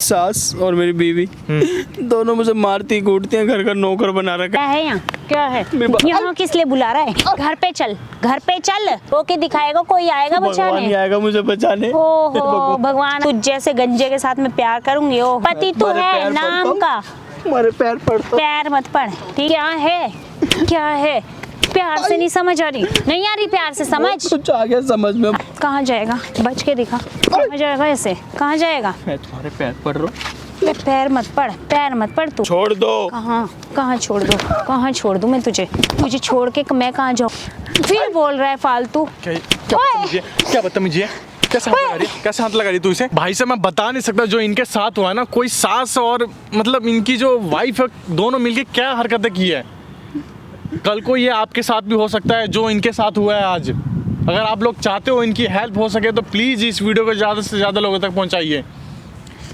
सास और मेरी बीवी दोनों मुझे मारती कूटती हैं, घर का नौकर बना रखा क्या है यहाँ? क्या है यहाँ? किस लिए बुला रहा है? घर पे चल, घर पे चल, रोके दिखाएगा, कोई आएगा भगवान ही बचाने। आएगा मुझे बचाने। ओहो भगवान, तुझ जैसे गंजे के साथ में प्यार करूंगी। ओ पति तू तुम्हारे है पैर नाम पड़ता का, हमारे पैर पड़ता। पैर मत पड़। ठीक क्या है? क्या है? प्यार से नहीं समझ आ रही, नहीं आ रही प्यार से समझ। कुछ आ गया समझ में। कहाँ जाएगा? बच के दिखा, कहाँ जाएगा ऐसे? कहाँ जाएगा? मैं तुम्हारे पैर पड़ रहा हूँ। पैर मत पड़, पैर मत पड़ तू। छोड़ दो। कहाँ कहाँ छोड़ दो? कहाँ छोड़ दूँ मैं तुझे? तुझे छोड़ के मैं कहाँ जाऊँ? फिर बोल रहा है फालतू। क्या बदतमीजी है? कैसे हाथ लगा रही तू इसे? भाई से मैं बता नहीं सकता जो इनके साथ हुआ है ना, कोई सास और मतलब इनकी जो वाइफ है, दोनों मिलके क्या हरकतें की है। कल को ये आपके साथ भी हो सकता है जो इनके साथ हुआ है आज। अगर आप लोग चाहते हो इनकी हेल्प हो सके तो प्लीज़ इस वीडियो को ज़्यादा से ज़्यादा लोगों तक पहुंचाइए।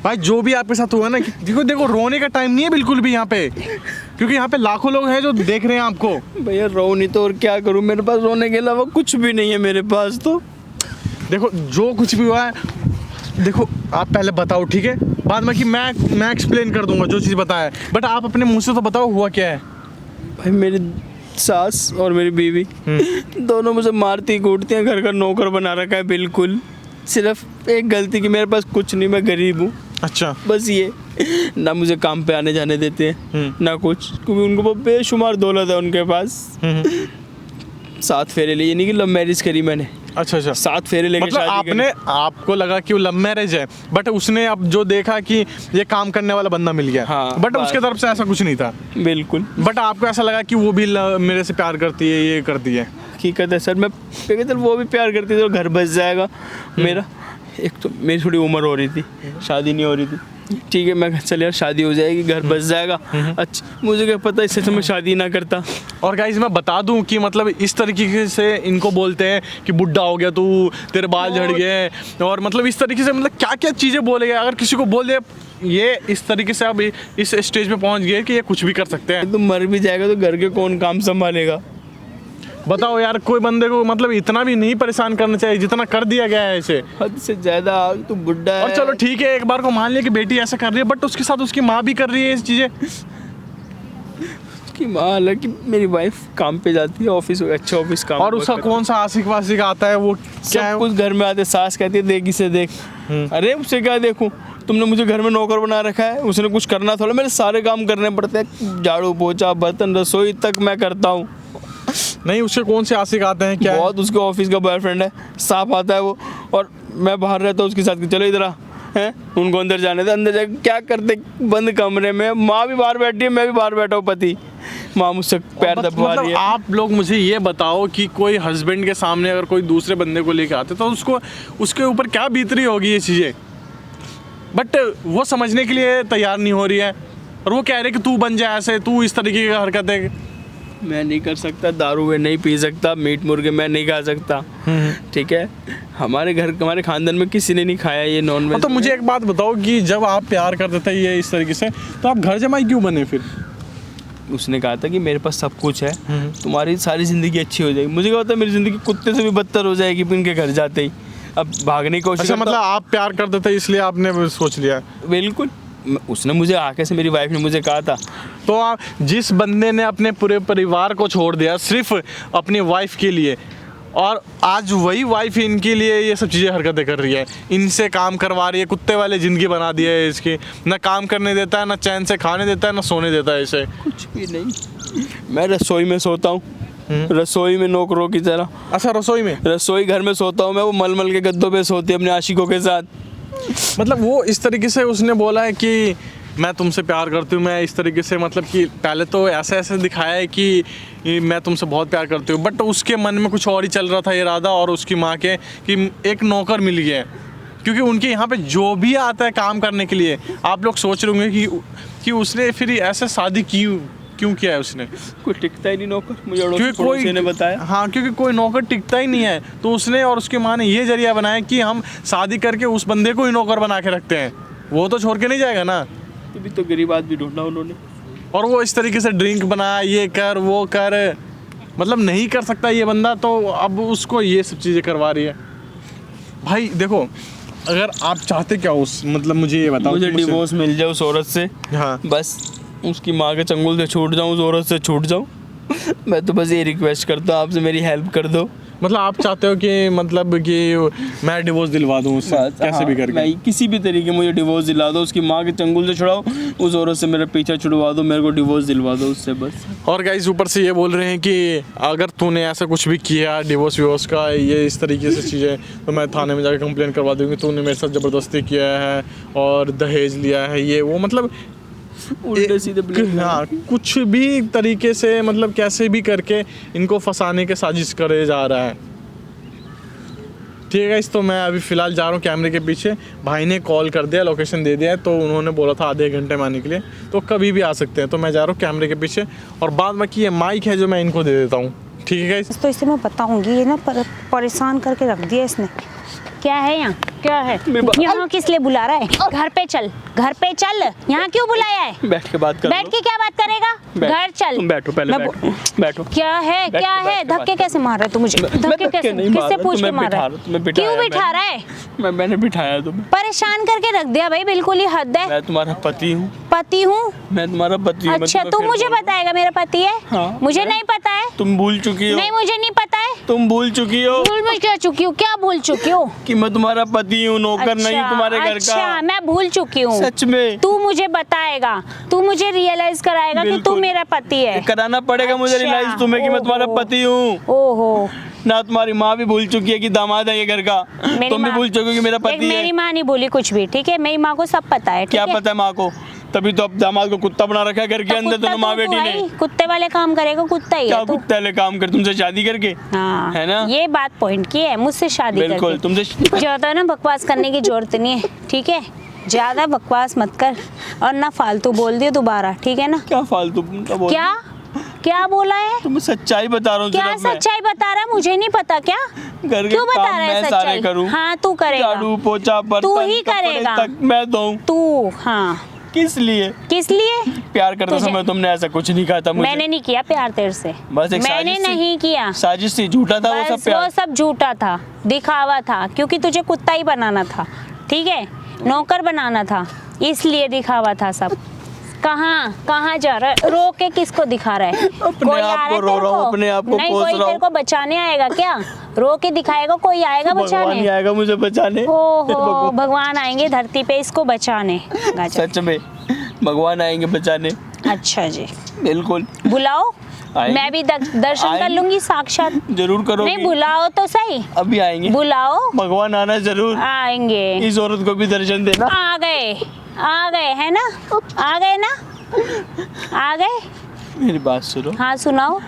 भाई जो भी आपके साथ हुआ ना, देखो रोने का टाइम नहीं है बिल्कुल भी यहाँ पे, क्योंकि यहाँ पे लाखों लोग हैं जो देख रहे हैं आपको। भैया रो नहीं तो और क्या करूँ, मेरे पास रोने के अलावा कुछ भी नहीं है मेरे पास। तो देखो जो कुछ भी हुआ है, देखो आप पहले बताओ, ठीक है? बाद में कि मैं एक्सप्लेन कर दूंगा जो चीज़ बताया, बट आप अपने मुँह से तो बताओ हुआ क्या है। भाई मेरी सास और मेरी बीवी दोनों मुझे मारती कूटती हैं, घर का नौकर बना रखा है बिल्कुल। सिर्फ एक गलती की, मेरे पास कुछ नहीं, मैं गरीब हूँ। अच्छा, बस ये, ना मुझे काम पे आने जाने देते हैं ना कुछ, क्योंकि उनको बेशुमार दौलत है उनके पास। 7 फेरे लिए, नहीं कि लव मैरिज करी मैंने। अच्छा 7 फेरे लेके मतलब शादी करी। आपको लगा कि वो लव मैरिज है, बट उसने अब जो देखा कि ये काम करने वाला बंदा मिल गया, हाँ, बट बस। उसके तरफ से ऐसा कुछ नहीं था। बिल्कुल। बट आपको ऐसा लगा कि वो भी मेरे से प्यार करती है, ये करती है। हकीकत है सर, मैं चल वो भी प्यार करती थी तो घर बस जाएगा मेरा। एक तो मेरी थोड़ी उम्र हो रही थी, शादी नहीं हो रही थी। ठीक है, मैं कहा चल यार शादी हो जाएगी, घर बस जाएगा। अच्छा, मुझे क्या पता, इससे तो मैं शादी ना करता। और गाइस मैं बता दूं कि मतलब इस तरीके से इनको बोलते हैं कि बुढ़ा हो गया तू, तेरे बाल झड़ गए, और मतलब इस तरीके से मतलब क्या क्या चीज़ें बोले गए। अगर किसी को बोल दे ये इस तरीके से अब इस स्टेज पे पहुंच गए कि ये कुछ भी कर सकते हैं। तो मर भी जाएगा तो घर के कौन काम संभालेगा? बताओ यार, कोई बंदे को मतलब इतना भी नहीं परेशान करना चाहिए जितना कर दिया गया है इसे। हद से ज्यादा। तू बुढ़ा है। और चलो ठीक है, एक बार को मान लिया कि बेटी ऐसा कर रही है, बट उसके साथ उसकी माँ भी कर रही है इस चीज़ें। उसकी माँ, हालांकि मेरी वाइफ काम पे जाती है, ऑफिस, अच्छा ऑफिस काम। और उसका कौन सा आशिक वाशिक आता है, वो क्या है? सब कुछ घर में आते, सास कहती है देख इसे देख। अरे उससे क्या देखूं, तुमने मुझे घर में नौकर बना रखा है, उसने कुछ करना थोड़ा, मेरे सारे काम करने पड़ते हैं, झाड़ू पोछा बर्तन रसोई तक मैं करता हूँ। नहीं, उसके कौन से आशिक आते हैं? क्या बहुत उसके ऑफिस का बॉयफ्रेंड है, साफ आता है वो, और मैं बाहर रहता हूँ उसके साथ कि चलो इधर आ, हैं उनको अंदर जाने दे। अंदर जाके क्या करते बंद कमरे में, माँ भी बाहर बैठी है, मैं भी बाहर बैठा हूँ, पति माँ मुझसे पैर दबा रही है। आप लोग मुझे ये बताओ कि कोई हस्बैंड के सामने अगर कोई दूसरे बंदे को लेके आते तो उसको उसके ऊपर क्या बीत रही होगी ये चीज़ें, बट वो समझने के लिए तैयार नहीं हो रही है, और वो कह रहे कि तू बन जाए ऐसे, तू इस तरीके की हरकत है। मैं नहीं कर सकता, दारू में नहीं पी सकता, मीट मुर्गे मैं नहीं खा सकता, ठीक है? हमारे घर, हमारे खानदान में किसी ने नहीं खाया ये नॉन वेज। तो मुझे एक बात बताओ कि जब आप प्यार करते थे ये इस तरीके से, तो आप घर जमाई क्यों बने फिर? उसने कहा था कि मेरे पास सब कुछ है, तुम्हारी सारी ज़िंदगी अच्छी हो जाएगी। मुझे क्या पता मेरी ज़िंदगी कुत्ते से भी बदतर हो जाएगी इनके घर जाते ही। अब भागने की कोशिश। अच्छा, मतलब आप प्यार करते थे इसलिए आपने सोच लिया? बिल्कुल। उसने मुझे आके से, मेरी वाइफ ने मुझे कहा था। तो आप, जिस बंदे ने अपने पूरे परिवार को छोड़ दिया सिर्फ अपनी वाइफ के लिए, और आज वही वाइफ इनके लिए ये सब चीज़ें हरकतें कर रही है, इनसे काम करवा रही है, कुत्ते वाले ज़िंदगी बना दी है इसकी, ना काम करने देता है, ना चैन से खाने देता है, ना सोने देता है इसे। कुछ भी नहीं, मैं रसोई में सोता हूँ, रसोई में नौकरों की तरह। अच्छा, रसोई में? रसोई घर में सोता हूँ मैं, वो मलमल के गद्दों पे सोती है अपने आशिकों के साथ। मतलब वो इस तरीके से उसने बोला है कि मैं तुमसे प्यार करती हूँ, मैं इस तरीके से, मतलब कि पहले तो ऐसे ऐसे दिखाया है कि मैं तुमसे बहुत प्यार करती हूँ, बट उसके मन में कुछ और ही चल रहा था इरादा, और उसकी माँ के कि एक नौकर मिल गया है, क्योंकि उनके यहाँ पे जो भी आता है काम करने के लिए, आप लोग सोच रहे होंगे कि उसने फिर ऐसे शादी क्यों किया है उसने? कोई टिकता ही नहीं नौकर, मुझे कोई ने बताया। हाँ, क्योंकि कोई नौकर टिकता ही नहीं है, तो उसने और उसकी माँ ने ये जरिया बनाया कि हम शादी करके उस बंदे को ही नौकर बना के रखते हैं, वो तो छोड़ के नहीं जाएगा ना। तभी तो गरीब आदमी ढूंढा उन्होंने। और वो इस तरीके से ड्रिंक बनाया, ये कर वो कर, मतलब नहीं कर सकता ये बंदा, तो अब उसको ये सब चीज़ें करवा रही है। भाई देखो, अगर आप चाहते क्या उस मतलब मुझे ये बताओ मुझे कि मुझसे- डिवोर्स मिल जाए उस औरत से, हाँ बस उसकी माँ के चंगुल से छूट जाऊँ, उस औरत से छूट जाऊँ। मैं तो बस ये रिक्वेस्ट करता हूँ आपसे, मेरी हेल्प कर दो। मतलब आप चाहते हो कि मतलब कि मैं डिवोर्स दिलवा दूँ उससे बस, कैसे हाँ, भी करके? मैं किसी भी तरीके मुझे डिवोर्स दिला दो, उसकी माँ के चंगुल से छुड़ाओ, उस औरत से मेरा पीछा छुड़वा दो, मेरे को डिवोर्स दिलवा दो उससे बस। और गाइस ऊपर से ये बोल रहे हैं कि अगर तूने ऐसा कुछ भी किया डिवोर्स विवोर्स का ये इस तरीके से चीज़ें, तो मैं थाने में जाकर कंप्लेन करवा दूँगी, तूने मेरे साथ ज़बरदस्ती किया है और दहेज लिया है ये वो, मतलब उल्टे सीधे blame हाँ कुछ भी तरीके से मतलब कैसे भी करके इनको फंसाने के साजिश करे जा रहा है। ठीक है गाइस, तो मैं अभी फ़िलहाल जा रहा हूँ कैमरे के पीछे। भाई ने कॉल कर दिया, लोकेशन दे दिया है, तो उन्होंने बोला था आधे घंटे में आने के लिए, तो कभी भी आ सकते हैं। तो मैं जा रहा हूँ कैमरे के पीछे और बाद में कि ये माइक है जो मैं इनको दे देता हूँ। ठीक है गाइस, तो इसे मैं बताऊंगी, ये ना परेशान करके रख दिया इसने। क्या है यहाँ, क्या है यहाँ, किस लिए बुला रहा है? घर पे चल, घर पे चल, यहाँ क्यों बुलाया है? बैठ के बात कर बैठ के क्या बात करेगा? घर चल। तुम बैठो पहले, मैं बैठो बैठो। क्या है, बैठ क्या के है? बैठ के धक्के बात कैसे मार रहा है तू मुझे? धक्के धक्के कैसे, नहीं मार किससे रहा, पूछ के तुम्हें मार रहा बिठा रहा, तुम्हें बिठाया क्यों है बिठा रहा है? मैंने बिठाया तुम्हें। परेशान करके रख दिया भाई, बिल्कुल ही हद है। मैं तुम्हारा पति हूँ, पति हूँ? मैं तुम्हारा पति हूँ। अच्छा, तू मुझे बताएगा मेरा पति है? हाँ, मुझे नहीं पता है। तुम भूल चुकी हो। नहीं, मुझे नहीं पता है। तुम भूल चुकी हो भूल मैं क्या चुकी हूँ? क्या भूल चुकी हूँ? कि मैं तुम्हारा पति हूँ, नौकर नहीं तुम्हारे घर अच्छा, का। मैं भूल चुकी हूँ। सच में तू मुझे बताएगा, तू मुझे रियलाइज कराएगा कि तू बिल्कुल। मेरा पति है। कराना पड़ेगा मुझे अच्छा, रियलाइज तुम्हें कि मैं तुम्हारा ओहो। पति हूँ। ओहो, ना तुम्हारी माँ भी भूल चुकी है कि दामाद है ये घर का, मेरी तुम भी माँ- भूल चुकी हो कि मेरा देख, पति है। मेरी माँ नहीं भूली कुछ भी, ठीक है? मेरी माँ को सब पता है, ठीक क्या है? पता है माँ को? तभी तो अब दामाद को कुत्ता बना रखा है घर के तो अंदर कुत्ता दोनों माँ तू बेटी है ने। ही, कुत्ते वाले काम करेगा, कुत्ता ही क्या है तू। कुत्ते वाले काम कर तुमसे शादी करके? हाँ, है ना? ये बात पॉइंट की है, मुझसे शादी बिल्कुल, करके। तुमसे ज्यादा ना बकवास करने की जरूरत नहीं है, ठीक है? ज्यादा बकवास मत कर और ना फालतू बोल दियो दोबारा, ठीक है ना? क्या फालतू बोल? क्या क्या बोला है? तुम्हें सच्चाई बता रहा हूँ क्या सिर्फ मैं। सच्चाई बता रहा है? मुझे नहीं पता क्या? घर के क्यों बता काम रहा है मैं सारे सच्चाई? करूँ। हाँ, तू करेगा। झाड़ू पोछा बर्तन तू ही कपड़े करेगा। तक मैं दूँ। तू, हाँ। किस लिए? किस लिए? प्यार करते तुझे- समय तुमने ऐसा कुछ नहीं कहा था मुझे। मैंने नहीं किया प्यार तेरे से, बस एक मैंने साजिश थी। नहीं किया। साजिश थी, झूठा था वो बस सब प्यार। वो सब झूठा था, दिखावा था, क्योंकि तुझे कुत्ता ही बनाना था, ठीक है? नौकर बनाना था, इसलिए दिखावा था सब। कहाँ जा रहा है? रो के किसको दिखा रहा है? अपने कोई आप आ रहा को है रो तेरे रहा हूँ, को? अपने आप को नहीं, कोस कोई रहा तेरे हूँ। को बचाने आएगा क्या? रो के दिखाएगा, कोई आएगा भगवान ही बचाने? आएगा मुझे बचाने। ओहो, भगवान आएंगे धरती पे इसको बचाने। गजब। सच में भगवान आएंगे बचाने। अच्छा जी, बिल्कुल बुलाओ, आएंगे। मैं भी दर्शन कर आएंगे। लूंगी साक्षात। जरूर करोगी। नहीं, बुलाओ तो सही, अभी आएंगे। बुलाओ, भगवान आना जरूर। आएंगे। इस औरत को भी दर्शन देना। आ गए है ना? आ गए ना? आ गए? मेरी बात सुनो, हाँ, सुनाओ।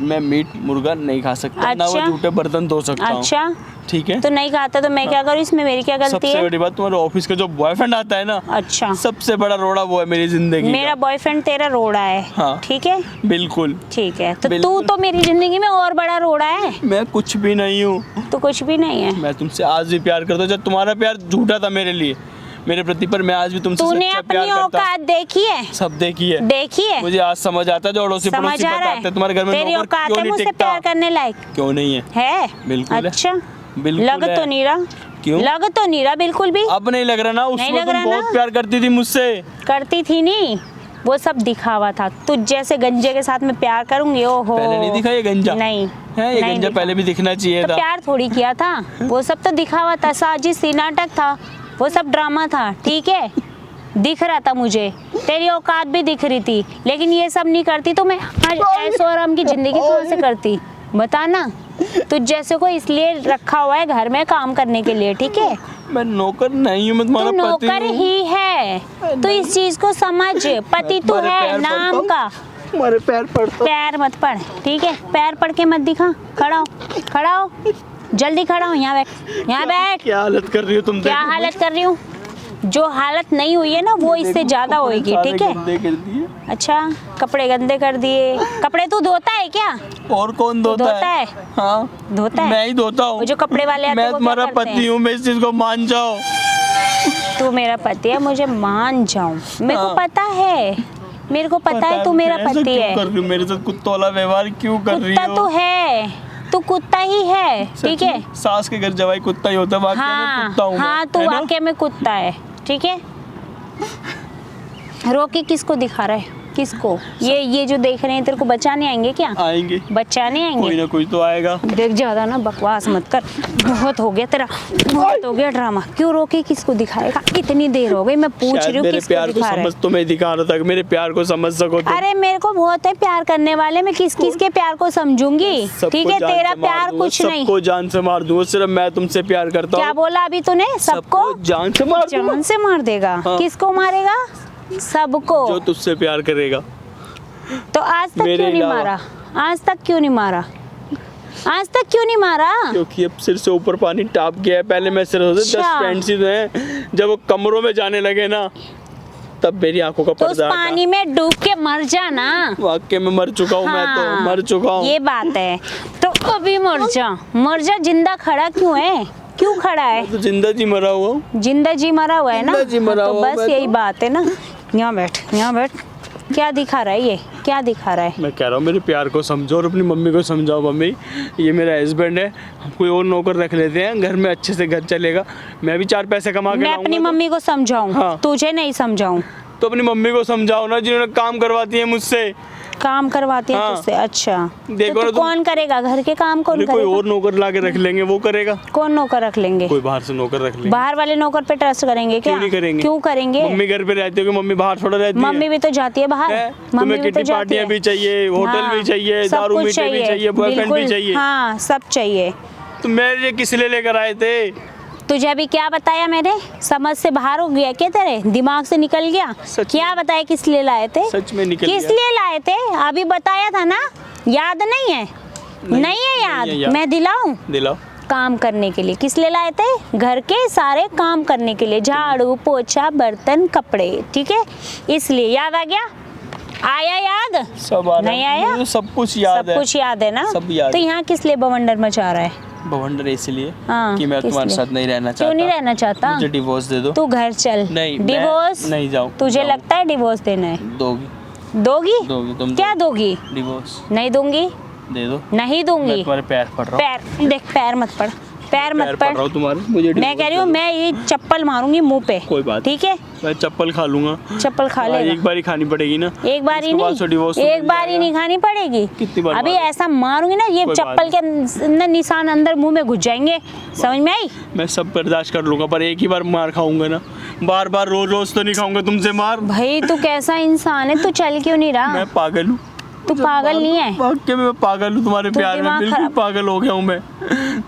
मैं मीट मुर्गा नहीं खा सकता, ना वो अच्छा। झूठे बर्तन धो सकता हूँ। अच्छा, ठीक है? तो नहीं खाता तो मैं क्या करूँ? इसमें मेरी क्या गलती सबसे है? बड़ी बात, तुम्हारे ऑफिस का जो बॉयफ्रेंड आता है ना, अच्छा, सबसे बड़ा रोड़ा वो है मेरी जिंदगी मेरा बॉयफ्रेंड तेरा रोड़ा है, हाँ। ठीक है? का। बिल्कुल। ठीक है, तो तू बिल्कुल। तो मेरी जिंदगी में और बड़ा रोड़ा है। मैं कुछ भी नहीं हूँ। तू कुछ भी नहीं है। मैं तुमसे आज भी प्यार करता हूँ, जब तुम्हारा प्यार झूठा था मेरे लिए, मेरे प्रति, पर मैं आज भी तुमसे तूने सच्चा अपनी प्यार करता औकात देखी है? हूँ। सब देखी है। देखी है? मुझे आज समझ आता है, जो अड़ोसी समझ पड़ोसी आ रहा बताते है? हैं तुम्हारे घर में तेरी नौकर औकात क्यों है नहीं मुझसे टिकता। प्यार करने लायक? क्यों नहीं है? है? बिल्कुल है। अच्छा, बिल्कुल लग है। तो नहीं रहा। क्यों? लग तो नहीं रहा बिल्कुल भी। अब नहीं लग रहा ना? नहीं उसमें लग तुम रहा बहुत ना? प्यार करती थी मुझसे। करती थी नहीं, वो सब दिखावा था। तुझ जैसे गंजे के साथ में प्यार करूंगी? ओहो, पहले नहीं दिखा ये गंजा? नहीं है ये नहीं गंजा दिखा। पहले भी दिखना चाहिए तो था। प्यार थोड़ी किया था, वो सब तो दिखावा था, साजिश थी, नाटक था, वो सब ड्रामा था, ठीक है? दिख रहा था मुझे, तेरी औकात भी दिख रही थी, लेकिन ये सब नहीं करती तो मैं आज ऐशो आराम की जिंदगी कहाँ से करती? बता ना। तुझ जैसे को इसलिए रखा हुआ है घर में काम करने के लिए, ठीक है? मैं नौकर नहीं हूँ, मैं तू तुम्हारा पति नौकर हूँ। ही है, तो इस चीज को समझ। पति तू तुम्हारे है पैर नाम पड़ता का। हूँ, तुम्हारे पैर पड़ता हूँ। पैर मत पड़, ठीक है? पैर पड़ के मत दिखा। खड़ा हो, खड़ा हो, जल्दी खड़ा हो। यहाँ बैठ, यहाँ बैठ। क्या हालत कर रही हो तुम? क्या देखो, हालत कर रही हूँ? जो हालत नहीं हुई है ना, वो इससे देखो, ज्यादा कपड़े होएगी, सारे ठीक है? गंदे कर दिए। अच्छा, कपड़े गंदे कर दिए। कपड़े तू धोता है क्या? और कौन धोता धोता है? हाँ, धोता है? मैं ही धोता हूँ। वो जो कपड़े वाले आते हैं, मैं वो क्या तुम्हारा करते पति हैं? हूँ, मैं इस चीज को मान जाओ। तू मेरा पति है, मुझे मान जाऊं? मेरे को हाँ। पता है, मेरे को पता है तू मेरा ऐसा पति क्यों है। कर रही हो मेरे साथ? कुत्ता वाला व्यवहार क्यों कर रही कुत्ता हो? तो है, तू कुत्ता ही है, ठीक है। सास के घर जवाई कुत्ता ही होता है, वाकई में कुत्ता हूँ हाँ, मैं, तू है ना? वाकई में कुत्ता है, ठीक है। रोकी किसको दिखा रहा है, किसको? ये जो देख रहे हैं तेरे को बचाने आएंगे क्या? आएंगे, बचाने कोई आएंगे। ना कोई तो आएगा। देख ज्यादा ना बकवास मत कर, बहुत हो गया तेरा, बहुत हो गया ड्रामा। क्यों रोके, किसको दिखाएगा? इतनी देर हो गई मैं पूछ शायद रही हूँ मेरे किसको प्यार को दिखा रहा है। समझ तो मैं दिखा रहा था कि मेरे प्यार को समझ सको तो। अरे मेरे को बहुत है प्यार करने वाले, मैं किस किस के प्यार को समझूंगी, सबको ठीक है। जान तेरा से मार प्यार दूंगा, कुछ नहीं। सबको जान से मार दूंगा, सिर्फ मैं तुमसे प्यार करता क्या हूँ। बोला अभी तूने? सबको जान से मार दूंगा। जान से मार देगा? हाँ। किसको मारेगा? सबको। जो तुझसे प्यार करेगा। तो आज तक मेरे क्यों नहीं अलावा। मारा? आज तक क्यों नहीं मारा? आज तक क्यों नहीं मारा? क्योंकि अब सिर से ऊपर पानी टाप गया है। पहले मैं सिर होते 10 अच्छा। फ्रेंड्स ही थे, जब वो कमरों में जाने लगे ना तब मेरी आंखों का तो उस पर्दा हटा। पानी में डूब के मर जाना। वाकई में मर चुका हूँ मैं तो, मर चुका हूँ। ये बात है तो अभी मर जा। जिंदा खड़ा क्यों है? क्यों खड़ा है? तो जिंदा जी मरा हुआ हूँ। जिंदा जी मरा हुआ है ना? जिंदा जी मरा तो हुआ बस मैं यही तो। बात है ना। यहाँ बैठ, यहाँ बैठ। क्या दिखा रहा है ये? क्या दिखा रहा है? मैं कह रहा हूँ मेरे प्यार को समझो और अपनी मम्मी को समझाओ। मम्मी, ये मेरा हस्बैंड है, हम कोई और नौकर रख लेते हैं, घर में अच्छे से घर चलेगा, मैं भी 4 पैसे कमा के मैं लाऊंगा। अपनी मम्मी को समझाऊं? हाँ। तुझे नहीं समझाऊं? तो अपनी मम्मी को समझाओ ना, जिन्होंने काम करवाती है मुझसे। काम करवाती है हाँ। तुझसे? अच्छा, देखो तो ना तू तुम- कौन करेगा घर के काम? कौन अरे कोई करेगा? और नौकर ला के रख लेंगे, वो करेगा। कौन नौकर रख लेंगे? कोई बाहर से नौकर रख लेंगे। बाहर वाले नौकर पे ट्रस्ट करेंगे क्या? क्यों नहीं करेंगे? क्यों करेंगे? मम्मी घर पे रहती हो कि मम्मी बाहर थोड़ा रहती है? मम्मी भी तो जाती है बाहर। है? मम्मी तुम्हें भी तो किटी जाती पार्टियां है। भी चाहिए, होटल हाँ, भी चाहिए, सब दारू कुछ मीठे भी चाहिए, बॉयफ्रेंड भी बिल्कुल। चाहिए। हाँ, सब चाहिए। तो मेरे किस लिए लेकर आए थे? तुझे अभी क्या बताया मैंने? समझ से बाहर हो गया क्या? तेरे दिमाग से निकल गया? सच क्या बताया? किस लिए लाए थे? सच में निकल किस गया। लिए लाए थे? अभी बताया था ना, याद नहीं है? नहीं है याद? मैं दिलाऊं? दिलाओ। काम करने के लिए। किस लिए लाए थे? घर के सारे काम करने के लिए, झाड़ू पोछा बर्तन कपड़े, ठीक है। इसलिए याद आ गया? आया याद? सब आ रहा नहीं है। आया? मुझे सब कुछ याद सब है। कुछ याद है ना? सब याद तो है। यहाँ किस लिए बवंडर मचा रहा है? बवंडर इसलिए हाँ, कि मैं किस तुम्हारे लिए? साथ नहीं रहना चाहता। क्यों नहीं रहना चाहता? मुझे डिवोर्स दे दो। तू घर चल। नहीं, मैं डिवोर्स? नहीं जाऊँ। तुझे जाऊँ। लगता है डिवोर्स देना है? दोगी। दोगी? दोगी तुम। क्या दोगी? डिवोर्स नहीं दूंगी। दे दो। नहीं मैं दूंगी। तुम्हारे पैर पड़ रहा हूँ। पैर देख, पैर मत पड़, पैर मत पैर पड़। पड़ रहा हूँ तुम्हारे। मुझे मैं divorce कह रही दे हूँ, दो। मैं ये चप्पल मारूंगी मुंह पे। कोई बात ठीक है? मैं चप्पल खा लूंगा। चप्पल खा हाँ, लेगा। एक बार ही खानी पड़ेगी ना। एक बार ही उसके बाद तो divorce नहीं, तो एक मिल बार ही जाएगा। नहीं खानी पड़ेगी। कितनी बार अभी मारूं? ऐसा मारूंगी ना, ये कोई चप्पल बात के निशान अंदर मुंह में घुस जाएंगे। समझ में आई? मैं सब बर्दाश्त कर लूंगा, पर एक ही बार मार खाऊंगा ना। बार बार रोज रोज तो नहीं खाऊंगा तुमसे मार। भाई तू कैसा इंसान है? तू चल क्यों नहीं रहा? मैं पागल हूँ। तू पागल नहीं है? वाकई में मैं पागल हूँ तुम्हारे तू प्यार में। दिमाग बिल्कुल खराब- पागल हो गया हूँ मैं।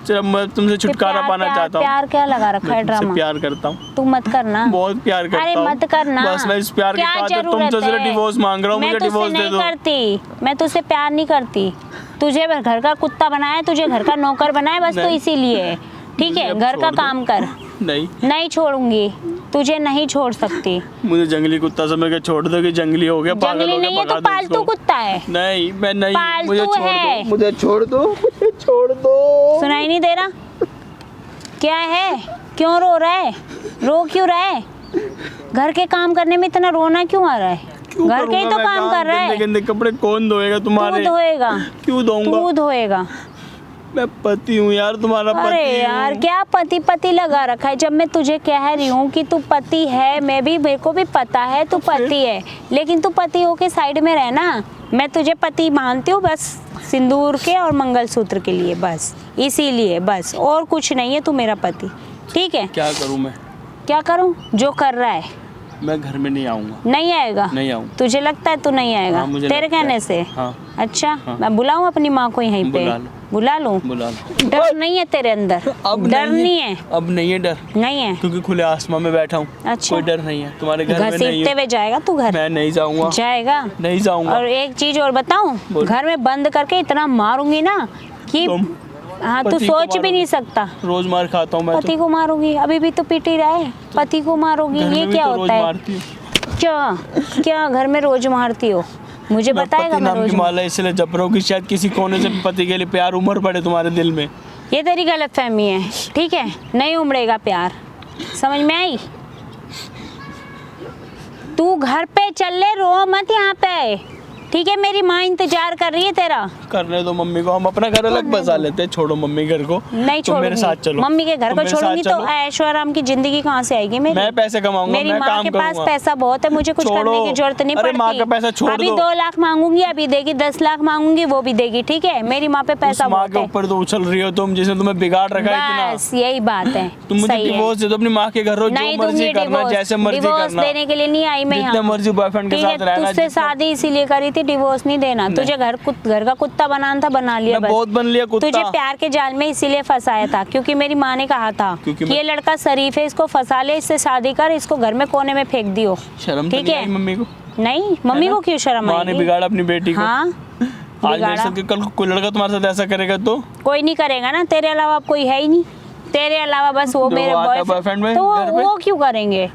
जब मैं तुमसे छुटकारा प्यार- पाना प्यार- चाहता हूँ। प्यार क्या लगा रखा है मैं तुमसे ड्रामा? प्यार करता हूँ। तू मत करना। बहुत प्यार करता अरे हूँ। मत करना। बस मैं इस प्यार के क्या खातिर जरूरत तुमसे सिर्फ है? डिवोर्स मांग रहा हूँ। मैं मुझे तुझसे डिवोर्स दे नहीं दो। करती, मैं तुझसे प्यार नहीं करती। तुझे घर का कुत्ता बनाया, तुझे घर का नौकर बनाया, बस तो नहीं। इसीलिए। ठीक मुझे है, अब घर का छोड़ दो। काम कर। नहीं, नहीं छोड़ूंगी, तुझे नहीं छोड़ सकती। मुझे जंगली कुत्ता समझ के छोड़ दो कि जंगली हो गया, पागल जंगली हो नहीं गया, है तो भगा दो पालतू इसको। कुत्ता है। नहीं, मैं नहीं। पालतू मुझे छोड़ है। दो, मुझे छोड़ दो, मुझे छोड़ दो। सुनाई नहीं दे रहा? क्या है? क्यों रो रहा है? रो क्यों रहा है? घर के काम करने में इतना रोना क्यों आ रहा है? क्यों घर के ही करूंगा तो मैं काम कर रहा है। गंदे गंदे कपड़े कौन धोएगा तू तुम्हारे? धोएगा। क्यों धोऊंगा? तू धोएगा। मैं पति हूँ यार, तुम्हारा पति अरे हूँ। यार, क्या पति पति लगा रखा है? जब मैं तुझे कह रही हूँ कि तू पति है, मेरे को भी पता है तू पति है, लेकिन तू पति होके साइड में रहना। मैं तुझे पति मानती हूँ बस सिंदूर के और मंगलसूत्र के लिए, बस इसीलिए, बस और कुछ नहीं है। तू मेरा पति, ठीक है? क्या करूँ मैं? क्या करूँ? जो कर रहा है। मैं घर में नहीं आऊँगा। नहीं आएगा? नहीं आऊँ। तुझे लगता है तू नहीं आएगा? हाँ, मुझे तेरे लगता है। कहने से? हाँ। अच्छा, हाँ। मैं बुलाऊं अपनी माँ को यहीं पे? बुला लो। बुला लूं? बुला लो। डर नहीं है तेरे अंदर? अब डर नहीं है? अब नहीं है डर, नहीं है? क्योंकि खुले आसमान में बैठा हूँ। अच्छा। कोई डर नहीं है। तुम्हारे घर में नहीं घसीटते है। हुए जाएगा तू घर? मैं नहीं जाऊँगा। जाएगा? नहीं जाऊँगा। और एक चीज और बताऊं, बोल। घर में बंद करके इतना मारूंगी ना कि तुम हाँ, तू पति को सोच भी मारोगी। नहीं सकता। रोज मार खाता हूँ मैं पति को मारोगी? अभी भी तो पीट ही रहा है। पति को मारोगी? घर में ये भी क्या तो रोज होता है? मारती हूँ। क्या क्या घर में रोज मारती हो? मुझे मैं बताएगा? पति मैं नाम रोज की माला इसलिए जप रहा हूँ कि शायद किसी कोने से पति के लिए प्यार उमड़ पड़े तुम्हारे दिल में। ये तेरी गलतफहमी है, ठीक है? नहीं उमड़ेगा प्यार, समझ में आई? तू घर पे चल ले, रो मत यहाँ पे। ठीक है, मेरी माँ इंतजार कर रही है तेरा। करने दो मम्मी को, हम अपना घर अलग बसा लेते हैं। छोड़ो मम्मी घर को, नहीं तुम मेरे साथ चलो। मम्मी के घर तुम को मेरे साथ छोड़ूंगी तो चलो। ऐशो आराम की जिंदगी कहाँ से आएगी मेरी? मैं पैसे कमाऊंगा, मेरी मैं माँ काम के पास करूंगा। पैसा बहुत है, मुझे कुछ छोड़ो। करने की जरूरत नहीं अरे पड़ती। माँ का पैसा छोड़ अभी दो। 2 लाख मांगूंगी, अभी देगी, 10 लाख मांगूंगी वो भी देगी, ठीक है? मेरी माँ पे पैसा उस माँ बहुत के है। ऊपर तो उछल रही हो तुम, जिसने तुम्हें बिगाड़ रखा है इतना। बस यही बात है। तुम मुझे सही है। डिवोर्स दे दो, अपनी माँ के घर रहो, जो नहीं मर्जी दूंगी करना, डिवोर्स। जैसे मर्जी डिवोर्स करना। देने के लिए नहीं आई मैं जितने यहाँ। मर्जी बॉयफ्रेंड के ठीक है, साथ रहना। तुझसे शादी इसीलिए करी थी, डिवोर्स नहीं देना। तुझे घर का कुत्ता बनाना था, बना लिया मैं बस। बहुत बन लिया कुत्ता। तुझे प्यार के जाल में इसीलिए फंसाया था, क्योंकि मेरी माँ ने कहा था क्योंकि कि ये लड़का शरीफ है, इसको फंसा ले, इससे शादी कर, इसको घर में कोने में फेंक दियो। शर्म तो ठीक नहीं है? आई मम्मी को? नहीं, मम्मी को क्यों शर्म माँ ने आएगी? बिगाड़ा अपनी बेटी को। हाँ, आज मेरे बिगाड़ा। साथ के कल कोई लड़का तुम्हारे साथ ऐसा करेगा तो? कोई नहीं करेगा ना, तेरे अलावा कोई है ही नहीं। तेरे अलावा बस वो जो मेरे आता बॉयफ्रेंड, boyfriend में तो घर पे? वो क्यों करेंगे?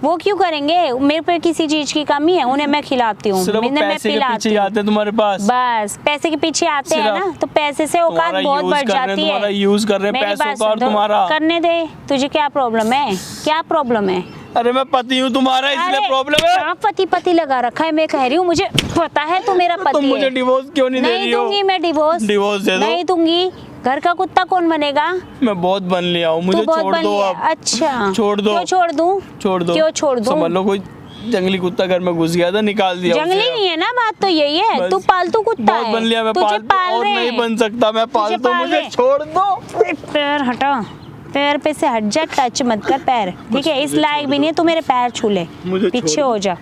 वो क्यों करेंगे? मेरे पे किसी चीज की कमी है, उन्हें मैं खिलाती हूँ, सिर्फ वो मैं पैसे के पिलाती पीछे हूँ। आते हैं तुम्हारे पास। बस पैसे के पीछे आते हैं सिर्फ ना, तो पैसे से औकात तुम्हारा बहुत use बढ़ कर रहे हैं, जाती है। तुम्हारा यूज कर रहे हैं मेरी पैसों बात का और सुन, तुम्हारा। करने दे। तुझे क्या प्रॉब्लम है? क्या प्रॉब्लम है? अरे मैं पति हूँ तुम्हारा, इसलिए अरे, प्रॉब्लम है। कहाँ पति पति लगा रखा है? मैं कह रही हूँ, मुझे पता है तू मेरा पति तुम मुझे है। डिवोर्स क्यों नहीं दे रही नहीं हो? दूंगी मैं डिवोर्स। डिवोर्स दे दो। नहीं दूंगी। घर का कुत्ता कौन बनेगा? मैं बहुत बन लिया हूँ, मुझे तू बहुत छोड़ बन दो लिया। अब। अच्छा, छोड़ दो। क्यों छोड़ दूं? छोड़ दो। क्यों छोड़ दूं? समझ लो कोई जंगली कुत्ता घर में घुस गया था, निकाल दिया जंगली उसे। नहीं है ना, बात तो यही है। बस। तू पालतू कुत्ता बहुत है। बन लिया मैं, तुझे पाल पाल और रहे नहीं हैं। बन सकता मैं पाल, तो पाल मुझे रहे। छोड़ दो। पैर हटा, पैर पे से हट जा, टच मत कर पैर, ठीक है? इस लायक भी नहीं है तू मेरे पैर छू ले, मुझे पीछे छोड़ हो जा।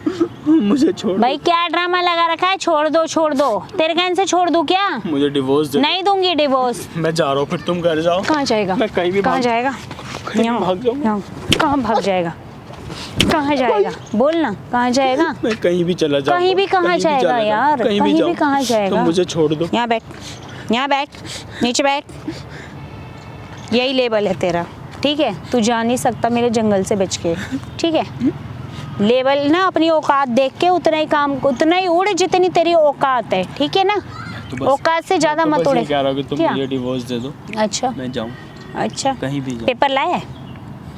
मुझे छोड़ दो। भाई क्या ड्रामा लगा रखा है? छोड़ दो, छोड़ दो। तेरे कहने से छोड़ दूं क्या? मुझे डिवोर्स दे। नहीं दूंगी डिवोर्स। मैं जा रहा हूँ, फिर तुम घर जाओ। कहाँ जाएगा? मैं कहीं भी कहाँ भाग- जाएगा? कहीं भी यहाँ, भाग जाऊँ। यहाँ। कहाँ भाग जाएगा? कहाँ जाएगा? बोल ना, कहाँ जाएगा? मैं कहीं भी चला जाऊँ। कहीं भी कहाँ जाएगा यार? कहीं कहीं भी जाऊँ। कहाँ जाएगा? तुम मुझे छोड़ दो। यहाँ बैठ, यहाँ बैठ, नीचे बैठ। यही लेवल है तेरा, ठीक है? तू जा नहीं सकता मेरे जंगल से बच के, ठीक है? लेवल ना अपनी औकात देख के उतना ही काम, उतना ही उड़ जितनी तेरी औकात है, ठीक है ना? तो बस- औकात से ज्यादा तो मत बस उड़े। ये कह रहा हूँ कि तुम क्या? मुझे डिवोर्स दे दो, अच्छा, मैं जाऊँ अच्छा। कहीं भी जाऊँ। पेपर लाए?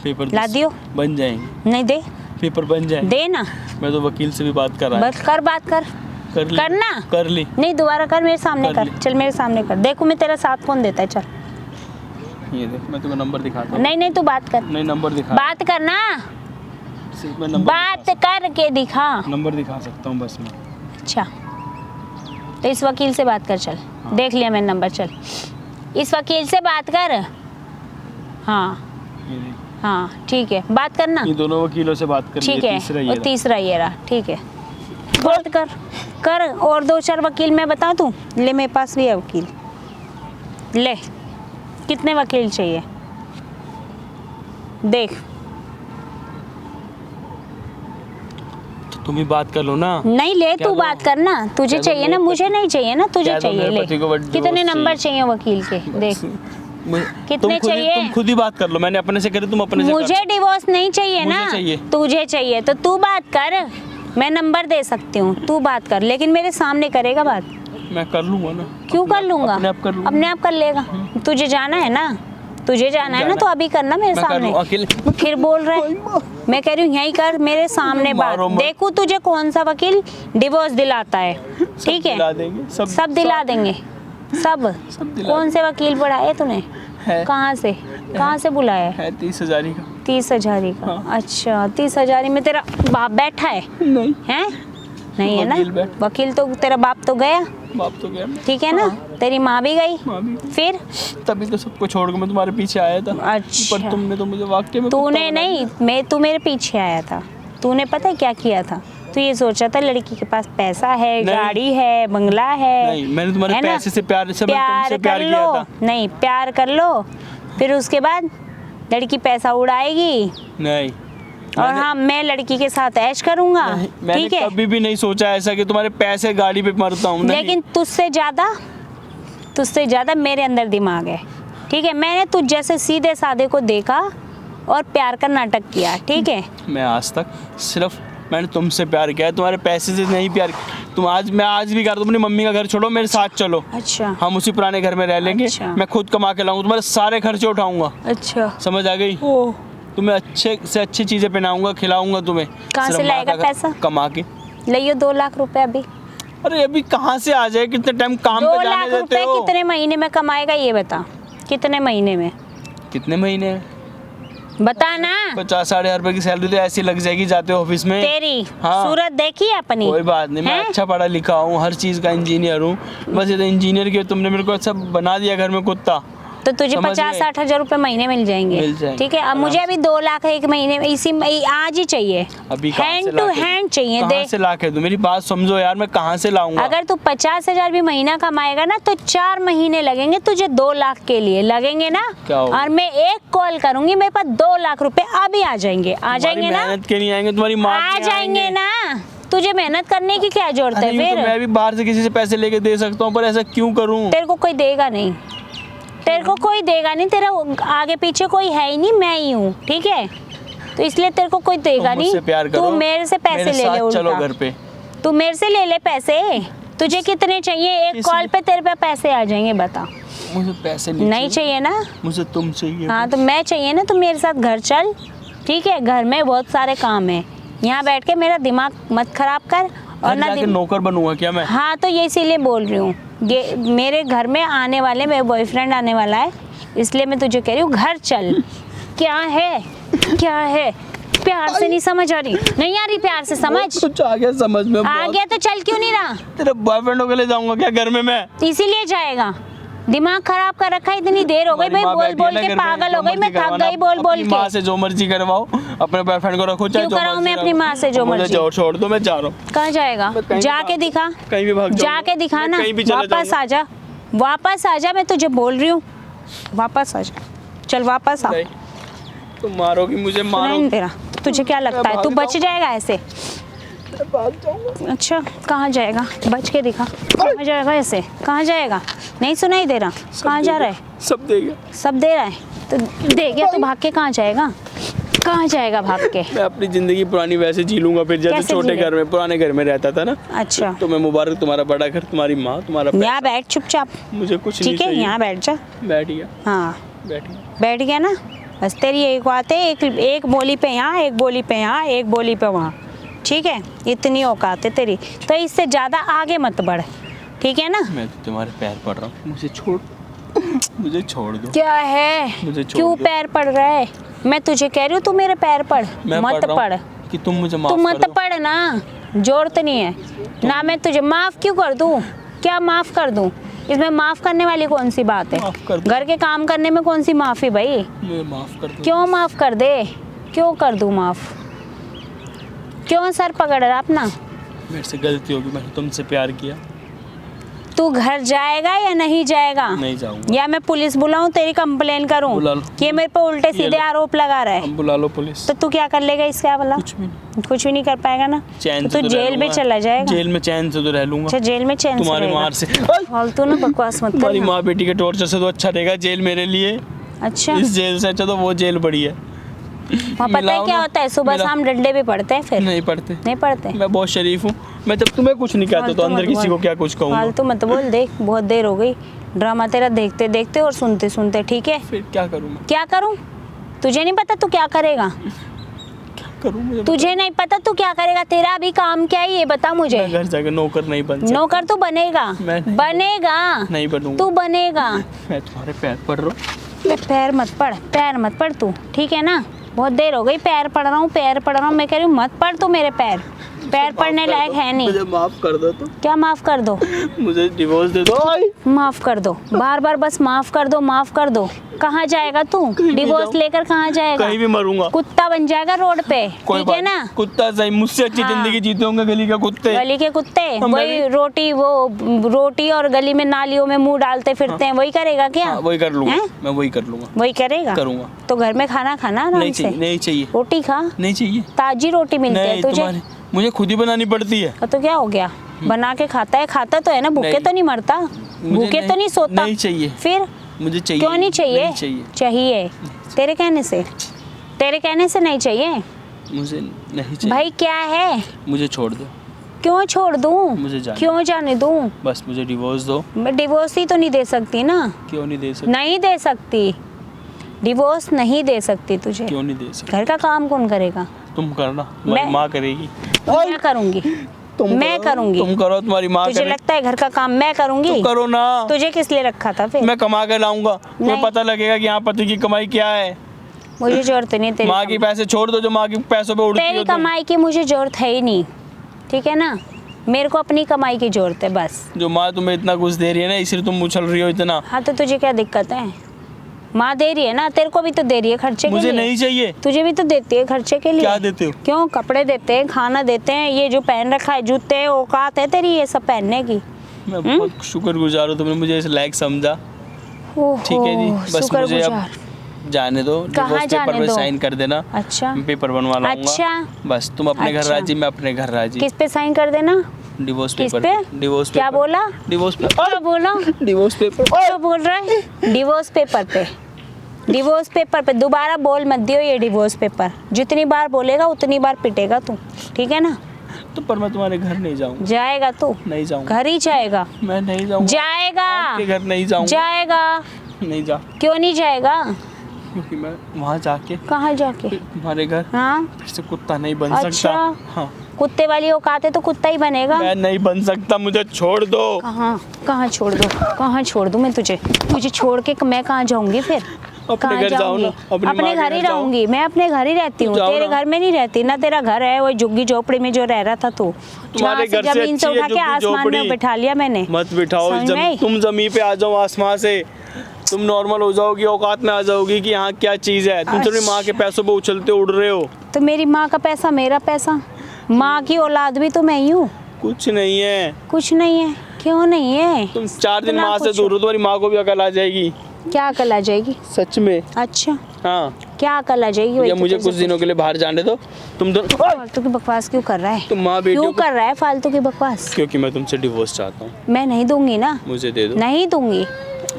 पेपर ला दियो। बन जाएंगे, नहीं दे, पेपर बन जाएंगे। दे ना। मैं तो वकील से भी बात कर रहा बस कर, बात कर। कर ली। करना। कर ली। नहीं, दोबारा कर, मेरे सामने कर कर। ली। चल मेरे सामने कर, देखो मैं तेरा साथ कौन देता है। चल, ये देख, मैं तुम्हें नंबर दिखाता हूँ। नहीं नहीं, तू बात कर, नहीं नंबर दिखा। बात करना, सिर्फ मैं नंबर बात करके दिखा। नंबर दिखा सकता हूँ बस मैं। अच्छा, तो इस वकील से बात कर। चल, देख लिया मैंने नंबर। चल, इस वकील से बात कर। हाँ ये देख, हाँ, ठीक है, बात करना। ये दोनों वकीलों से बात कर ली, ठीक ये है, तीसरा ये और रहा। तीसरा ये रहा, ठीक है। बात कर, कर। और 2-4 वकील मैं बता दूँ? ले, मेरे पास भी है वकील। ले, कितने वकील चाहिए? देख, तो तुम ही बात कर लो ना। नहीं ले, क्या तू दो? बात करना। तुझे क्या दो चाहिए ना, मेरे मुझे नहीं चाहिए ना, तुझे क्या दो चाहिए। मेरे ले, पति को बट कितने divorce नंबर चाहिए। चाहिए वकील के? देख, कितने कितने चाहिए? तुम खुद ही बात कर लो, मैंने अपने से करी, तुम अपने से मुझे डिवोर्स नहीं चाहिए मुझे ना, चाहिए। तुझे चाहिए तो तू बात कर। मैं नंबर दे सकती हूँ, तू बात कर, लेकिन मेरे सामने करेगा बात। कर। मैं कर लूंगा ना। क्यों कर लूंगा? अपने आप कर लूंगा। अपने आप कर लेगा। तुझे जाना है ना, तुझे जाना है ना, तो अभी करना मेरे मैं कर सामने। लूं, अकेले। फिर बोल रहे, मैं कह रही हूँ यही कर, मेरे सामने बात। मारो मत। देखूं तुझे कौन सा वकील डिवोर्स दिलाता है, ठीक दिला है? देंगे सब दिला देंगे, सब। सब दिला कौन से वकील पढ़ाए तूने? है। कहाँ से, कहाँ से बुलाया है? है 30,000 का। 30,000 का? हाँ। अच्छा, 30,000 में तेरा बाप बैठा है? नहीं, हैं? नहीं है वकील ना? बैठ- वकील तो तेरा बाप तो गया, बाप तो गया। ठीक है ना? तेरी माँ भी गई, माँ भी। फिर तभी तो सबको छोड़ के मैं तुम्हारे पीछे आया था। अच्छा। पर तुमने तो मुझे वाकई में तूने कुत्ता बना नहीं, मैं, तू मेरे पीछे आया था। तूने पता है क्या किया था? तू ये सोचा था लड़की के पास पैसा है, नहीं। गाड़ी है, बंगला है। नहीं, मैंने तुम्हारे है ना? पैसे से प्यार से मैंने तुमसे कर प्यार किया लो। था। नहीं, प्यार कर लो, फिर उसके बाद लड़की पैसा उड़ाएगी नहीं, और मैंने- हाँ, मैं लड़की के साथ ऐश करूंगा, नहीं, मैंने ठीक है? कभी भी नहीं सोचा ऐसा कि तुम्हारे पैसे गाड़ी पे मरता हूँ। नहीं। लेकिन तुझसे ज्यादा मेरे अंदर दिमाग है, ठीक है? मैंने तुझ जैसे सीधे साधे को देखा और प्यार का नाटक किया, ठीक है? मैं आज तक सिर्फ मैंने तुमसे प्यार किया है, तुम्हारे पैसे से नहीं प्यार किया। मैं आज भी कर दूँ, अपनी मम्मी का घर छोड़ो, मेरे साथ चलो, अच्छा, हम उसी पुराने घर में रह लेंगे। अच्छा। मैं खुद कमा के लाऊंगा, तुम्हारे सारे खर्चे उठाऊंगा। अच्छा। समझ आ गई? ओ, तुम्हें अच्छे से अच्छी चीजें पहनाऊंगा, खिलाऊंगा तुम्हें। कहाँ से सिर्फ माँ लाएगा का घर पैसा? कमा के। लियो 2 लाख रुपए अभी। अरे अभी कहाँ से आ जाए, कितने टाइम काम 2 पे जाने लाख देते रुपए हो? कितने महीने में कमाएगा ये बता, कितने महीने में कितने महीने? बता ना। 50-60 हजार रुपए की सैलरी तो ऐसी लग जाएगी जाते हो ऑफिस में। तेरी हाँ। सूरत देखी है अपनी? कोई बात नहीं, मैं हैं? अच्छा पढ़ा लिखा हूँ, हर चीज का इंजीनियर हूँ। बस ये तो इंजीनियर के तुमने मेरे को सब बना दिया घर में कुत्ता। तो तुझे समझ 50-60 हजार रुपए महीने मिल जाएंगे। मिल जाएंगे। ठीक है, अब मुझे अभी 2 लाख एक महीने में इसी आज ही चाहिए, अभी कहाँ से हैंड टू लाके हैंड चाहिए। कहाँ दे, से लाके दूं? मेरी बात समझो यार, मैं कहाँ से लाऊंगा? अगर तू 50 हजार भी महीना कमाएगा ना तो 4 महीने लगेंगे तुझे 2 लाख के लिए, लगेंगे ना? क्या होगा? और मैं एक कॉल करूंगी, मेरे पास 2 लाख रुपए अभी आ जाएंगे। आ जाएंगे तुम्हारी ना? मेहनत के नहीं आएंगे, तुम्हारी माँ आ के जाएंगे आएंगे। ना? तुझे मेहनत करने की क्या जरूरत अरे है यूं तो फिर? मैं भी बाहर से किसी से पैसे लेके दे सकता हूँ, पर ऐसा क्यों करूँ? तेरे को कोई देगा नहीं, तेरे को कोई देगा नहीं, तेरा आगे पीछे कोई है ही नहीं, मैं ही हूँ। ठीक है, तो इसलिए तेरे को कोई देगा तुम मुझसे नहीं। प्यार करो, तू मेरे से पैसे मेरे ले ले साथ चलो उल्टा। घर पे। तू मेरे से ले ले पैसे। तुझे कितने चाहिए? एक किस कॉल लिए? पे तेरे पे पैसे आ जाएंगे, बता। मुझे पैसे नहीं चाहिए ना? मुझे तुम चाहिए। हाँ तो मैं चाहिए ना, तो मेरे साथ घर चल। ठीक है, घर में बहुत सारे काम है, यहाँ बैठ के मेरा दिमाग मत खराब कर। और घर ना जाके नौकर बनूंगा क्या मैं? हाँ तो ये इसीलिए बोल रही हूँ, ये मेरे घर में आने वाले, मेरे बॉयफ्रेंड आने वाला है, इसलिए मैं तुझे कह रही हूँ घर चल। क्या है, क्या है? प्यार से नहीं समझ आ रही? नहीं आ रही प्यार से समझ? कुछ आ गया समझ में। आ गया तो चल क्यों नहीं रहा? तेरे बॉयफ्रेंड के ले जाऊंगा क्या घर में मैं? इसीलिए जाएगा। दिमाग खराब कर रखा है, इतनी देर हो गई भाई, बोल बोल के पागल हो गई, मैं थक गई बोल बोल माँ के। से जो मर्जी करवाओ, अपने बॉयफ्रेंड को रखो चाहे क्यों जो कराऊं मर्जी मैं अपनी करो। माँ से जो मुझे मर्जी? जाओ, छोड़ दो, मैं जा रहा हूँ। कहाँ जाएगा? मैं कहीं भी जाके भाग- दिखा, कहीं भी भाग जाऊंगा। जाके दिखा मैं ना। कहीं भी चला वापस जाऊंगा। आ जा, वापस आ जा, मैं तुझे बोल रही हूँ, वापस आ जा, चल वापस आ। नहीं, तुम मारोगी मुझे, नहीं मारो। तेरा, तुझे क्या लगता है तू बच जाएगा ऐसे? भाग जाऊंगा। अच्छा, कहाँ जाएगा? बच के दिखा, कहाँ जाएगा ऐसे? कहाँ जाएगा? नहीं सुनाई दे रहा? कहाँ जा रहा है? सब देगा। सब दे रहा है तो दे गया, तो भाग के कहाँ जाएगा? कहाँ जाएगा भाग के? मैं अपनी जिंदगी पुरानी वैसे जी लूंगा फिर, जैसे कैसे छोटे जी घर में, पुराने घर में रहता था ना। अच्छा, तो मैं मुबारक, तुम्हारा बड़ा घर, तुम्हारी माँ, तुम्हारा यहाँ बैठ चुपचाप। मुझे कुछ नहीं ठीक है, चाहिए। यहाँ बैठ जा। बैठ गया, हाँ बैठ गया। बैठ गया ना? बस तेरी एक बात है, एक बोली पे यहाँ, एक बोली पे यहाँ, एक बोली पे वहाँ। ठीक है, इतनी औकात है तेरी, तो इससे ज़्यादा आगे मत बढ़। ठीक है ना? मैं तो तुम्हारे पैर पड़ रहा हूँ, मुझे छोड़, मुझे छोड़ दो। क्या है? मुझे छोड़ क्यों दो। पैर पड़ रहा है? मैं तुझे कह रही हूँ तू मेरे पैर पड़, मैं मत रहा पड़। हूँ कि तुम मुझे माफ तू कर मत दो। पड़ ना, जरूरत नहीं है ना। मैं तुझे माफ क्यों कर दूँ? क्या माफ कर दूँ? इसमें माफ करने वाली कौन सी बात है? माफ कर दो। घर के काम करने में कौन सी माफी भाई? मुझे माफ कर दो। क्यों माफ कर दे? क्यों कर दूँ माफ? क्यों सर पकड़ रहा अपना? मेरे से गलती होगी, मैंने तुमसे प्यार किया। तू घर जाएगा या नहीं जाएगा? नहीं जाऊंगा। या मैं पुलिस बुलाऊं, तेरी कंप्लेन करूं बुला लो। कि ये मेरे पे उल्टे सीधे लो। आरोप लगा रहा है? अब बुला लो पुलिस। तो तू क्या कर लेगा इसका भला? कुछ भी नहीं। कुछ भी नहीं कर पाएगा ना? चैन तो से तू तो रह जेल में लूंगा। चला जाएगा। जेल में चैन से तो रह लूंगा। अच्छा, जेल में चैन से तुम्हारी रहेगा। मार से, फालतू ना बकवास मत तुम्हारी कर। माँ बेटी के टॉर्चर से तो अच्छा रहेगा जेल मेरे लिए। अच्छा, इस जेल से अच्छा तो वो जेल बड़ी है। वहाँ पता है मिलाओ क्या ना, होता है? सुबह मिलाओ। शाम डंडे भी पड़ते हैं फिर? नहीं पढ़ते। नहीं पड़ते? मैं बहुत शरीफ हूँ, मैं जब तुम्हें कुछ नहीं कहता तो फालतू अंदर मत किसी बोल। को क्या कुछ कहूँगा। फालतू मत बोल। देख बहुत देर हो गई, ड्रामा तेरा देखते देखते और सुनते सुनते। ठीक है, फिर क्या करूँ मैं? क्या करूं? तुझे नहीं पता तू क्या करेगा? क्या करूँ मुझे? तुझे नहीं पता तू क्या करेगा? तेरा अभी काम क्या है ये बता मुझे। मैं घर जाकर नौकर नहीं बन सकता। नौकर तू बनेगा, मैं नहीं बनेगा, नहीं बनूंगा। तू बनेगा। मैं तुम्हारे पैर पड़ रहा हूँ। मैं पैर मत पड़, पैर मत पड़ तू। ठीक है ना? बहुत देर हो गई, पैर पड़ रहा हूँ, पैर पड़ रहा हूँ। मैं कह रही हूँ मत पड़ तू मेरे पैर, पैर पड़ने लायक है नहीं। मुझे माफ कर दो तो। क्या माफ कर दो? मुझे डिवोर्स दे दो। माफ कर दो, बार बार बस माफ कर दो, माफ कर दो। कहाँ जाएगा तू? भी डिवोर्स जाऊं। लेकर कहाँ जाएगा? कहीं भी मरूंगा। कुत्ता बन जाएगा रोड पे। कोई ठीक है बात ना? नहीं। कुत्ता सही, मुझसे अच्छी हाँ। जिंदगी जीते होंगे गली का कुत्ते। गली के कुत्ते हम वही भी- रोटी, वो रोटी और गली में नालियों में मुंह डालते फिरते हैं, वही करेगा क्या? हाँ, वही कर लूंगा। हैं? मैं वही कर लूंगा। वही करेगा? करूंगा। तो घर में खाना खाना आराम नहीं से, चाहिए, नहीं चाहिए, रोटी खा, नहीं चाहिए। ताजी रोटी मिलती है नहीं, तुझे। तुम्हारी मुझे खुद ही बनानी पड़ती है। तो क्या हो गया? बना के खाता है, खाता तो है ना, भूखे नहीं। तो नहीं मरता, भूखे तो नहीं सोता। नहीं चाहिए। फिर मुझे चाहिए। क्यों नहीं चाहिए? नहीं चाहिए। चाहिए तेरे कहने से, तेरे कहने से नहीं चाहिए मुझे नहीं चाहिए। भाई। क्या है? मुझे छोड़ दो। क्यों छोड़ दूं? मुझे जाने क्यों जाने दूं? बस मुझे डिवोर्स दो। मैं डिवोर्स ही तो नहीं दे सकती ना। क्यों नहीं दे सकती? नहीं दे सकती, डिवोर्स नहीं दे सकती तुझे। क्यों नहीं दे सकती? घर का काम कौन करेगा? तुम करना, तुम्हारी मैं- माँ करेगी। मैं करूंगी, मैं करूंगी। तुम करो, तुम्हारी माँ तुझे करे। लगता है घर का काम मैं करूंगी? तुम करो ना। तुझे किस लिए रखा था फिर? मैं कमा के लाऊंगा, तुम्हें नहीं। पता लगेगा कि यहाँ पति की कमाई क्या है। मुझे जरूरत नहीं है तेरी माँ की पैसे छोड़ दो, जो माँ की पैसों पे उड़ती तेरी हो तुम। कमाई की मुझे जरूरत है ही नहीं, ठीक है ना? मेरे को अपनी कमाई की जरूरत है बस। जो माँ तुम्हें इतना कुछ दे रही है ना, इसलिए तुम उछल रही हो इतना। हाँ तो तुझे क्या दिक्कत है? माँ दे रही है ना, तेरे को भी तो दे रही है खर्चे के मुझे लिए। नहीं चाहिए। तुझे भी तो देती है खर्चे के लिए। क्या देते हो? क्यों? कपड़े देते हैं, खाना देते हैं, ये जो पहन रखा है, जूते, औकात है तेरी ये सब पहनने की? मैं बहुत शुक्रगुजार हूँ, तुमने मुझे इस लायक समझा। ओहो, ठीक है जी, बस मुझे शुक्रगुजार। अब जाने दो। कहाँ डिवोर्स पेपर जाने पे दो? साइन कर देना। अच्छा, मैं पेपर बनवा लाऊंगा। अच्छा। बस तुम अपने घर अच्छा। राजी, मैं अपने घर राजी। किस पे साइन कर देना? डिवोर्स किस पेपर पे? डिवोर्स क्या पेपर। बोला? डिवोर्स क्या पेपर। बोला? Divorce paper. क्या बोल रहा है? डिवोर्स पेपर पे, डिवोर्स पेपर पे दोबारा बोल मत दियो ये डिवोर्स पेपर। जितनी बार बोलेगा उतनी बार पिटेगा तू, ठीक है ना? तो पर मैं तुम्हारे घर नहीं जाऊंगा। जाएगा तू? नहीं जाऊंगा। घर ही जाएगा? मैं नहीं जाऊंगा। जाएगा? आपके घर नहीं जाऊंगा। जाएगा? नहीं जा, क्यों नहीं जाएगा? क्योंकि मैं वहाँ जाके कहाँ जाके? तुम्हारे घर हाँ, फिर से कुत्ता नहीं बन अच्छा। सकता। हाँ, कुत्ते वाली औकात है तो कुत्ता ही बनेगा। मैं नहीं बन सकता, मुझे छोड़ दो। कहाँ कहाँ छोड़ दो? कहाँ छोड़ दूँ मैं तुझे? तुझे छोड़ के मैं कहाँ जाऊंगी फिर? अपने कहाँ घर जाओ जाऊंगी? ना, अपनी माँ अपने के घर ही घर जाओ। रहूंगी मैं, अपने घर ही रहती हूँ, जाओ तेरे ना। घर में नहीं रहती ना। तेरा घर है वो झुग्गी झोपड़ी में जो रह रहा था तू, तुम्हारे जहाँ से घर से जमीन से अच्छी है उठा के झुग्गी आसमान में झोपड़ी। बिठा लिया मैंने। मत बिठाओ, समझ में आई? तुम जमीन पे आ जाओ आसमां से। तुम नॉर्मल हो जाओगी, औकात में आ जाओगी कि यहाँ क्या चीज है। तुम थोड़ी माँ के पैसों पे उछलते उड़ रहे हो। तो मेरी माँ का पैसा मेरा पैसा, माँ की औलाद भी तो मैं ही हूँ। कुछ नहीं है। कुछ नहीं है? क्यों नहीं है? तुम 4 दिन इतना माँ से कुछ दूर हो, तुम्हारी माँ को भी अकल आ जाएगी। क्या अकल आ जाएगी? सच में। अच्छा, हाँ, क्या अकल आ जाएगी? वही या तो मुझे तुझे कुछ दिनों के लिए बाहर जाने दो। तुम दोनों फालतू की बकवास क्यों कर रहा है? तुम माँ बेटियों क्यों को, कर रहा है फालतू की बकवास? क्योंकि मैं तुमसे डिवोर्स चाहता हूँ। मैं नहीं दूंगी ना। मुझे दे दो। नहीं दूंगी,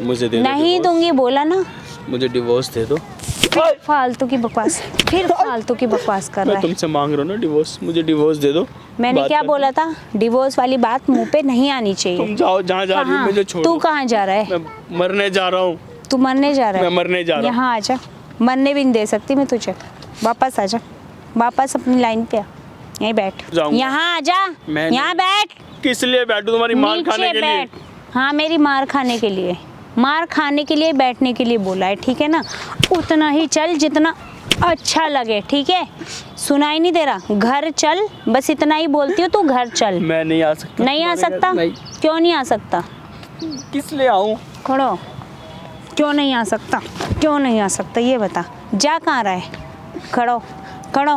मुझे दे दो नहीं divorce। दूंगी बोला ना। मुझे डिवोर्स दे दो। फिर फालतू की बकवास, फिर फालतू की बकवास कर रहा मैं है। तुमसे मांग रहा हूँ ना डिवोर्स, मुझे डिवोर्स दे दो। मैंने बात क्या करते बोला था? डिवोर्स वाली बात मुंह पे नहीं आनी चाहिए। तुम जाओ जहाँ जा रही हो, कहाँ? मुझे छोड़ो। तू कहाँ जा रहा है? मैं मरने जा रहा हूँ। तू मरने जा रहा है? मैं मरने जा रहा हूँ। यहाँ आ जा। मरने भी नहीं दे सकती मैं तुझे। वापस आ जा, वापस अपनी लाइन पे आ। यहीं बैठ, जाऊंगा। यहाँ आ जा, मैं यहाँ बैठ। किस लिए बैठूं? तुम्हारी मार खाने नीचे के लिए। बैठ। हाँ, मेरी मार खाने के लिए, मार खाने के लिए बैठने के लिए बोला है, ठीक है ना? उतना ही चल जितना अच्छा लगे, ठीक है? सुनाई नहीं दे रहा? घर चल, बस इतना ही बोलती हूँ, तू घर चल। मैं नहीं आ सकता। नहीं आ तुम्हारे घर। सकता? नहीं। क्यों नहीं आ सकता? किस लिए आऊँ? खड़ो। क्यों नहीं आ सकता? क्यों नहीं आ सकता ये बता। जा कहाँ रहा है? खड़ो खड़ो।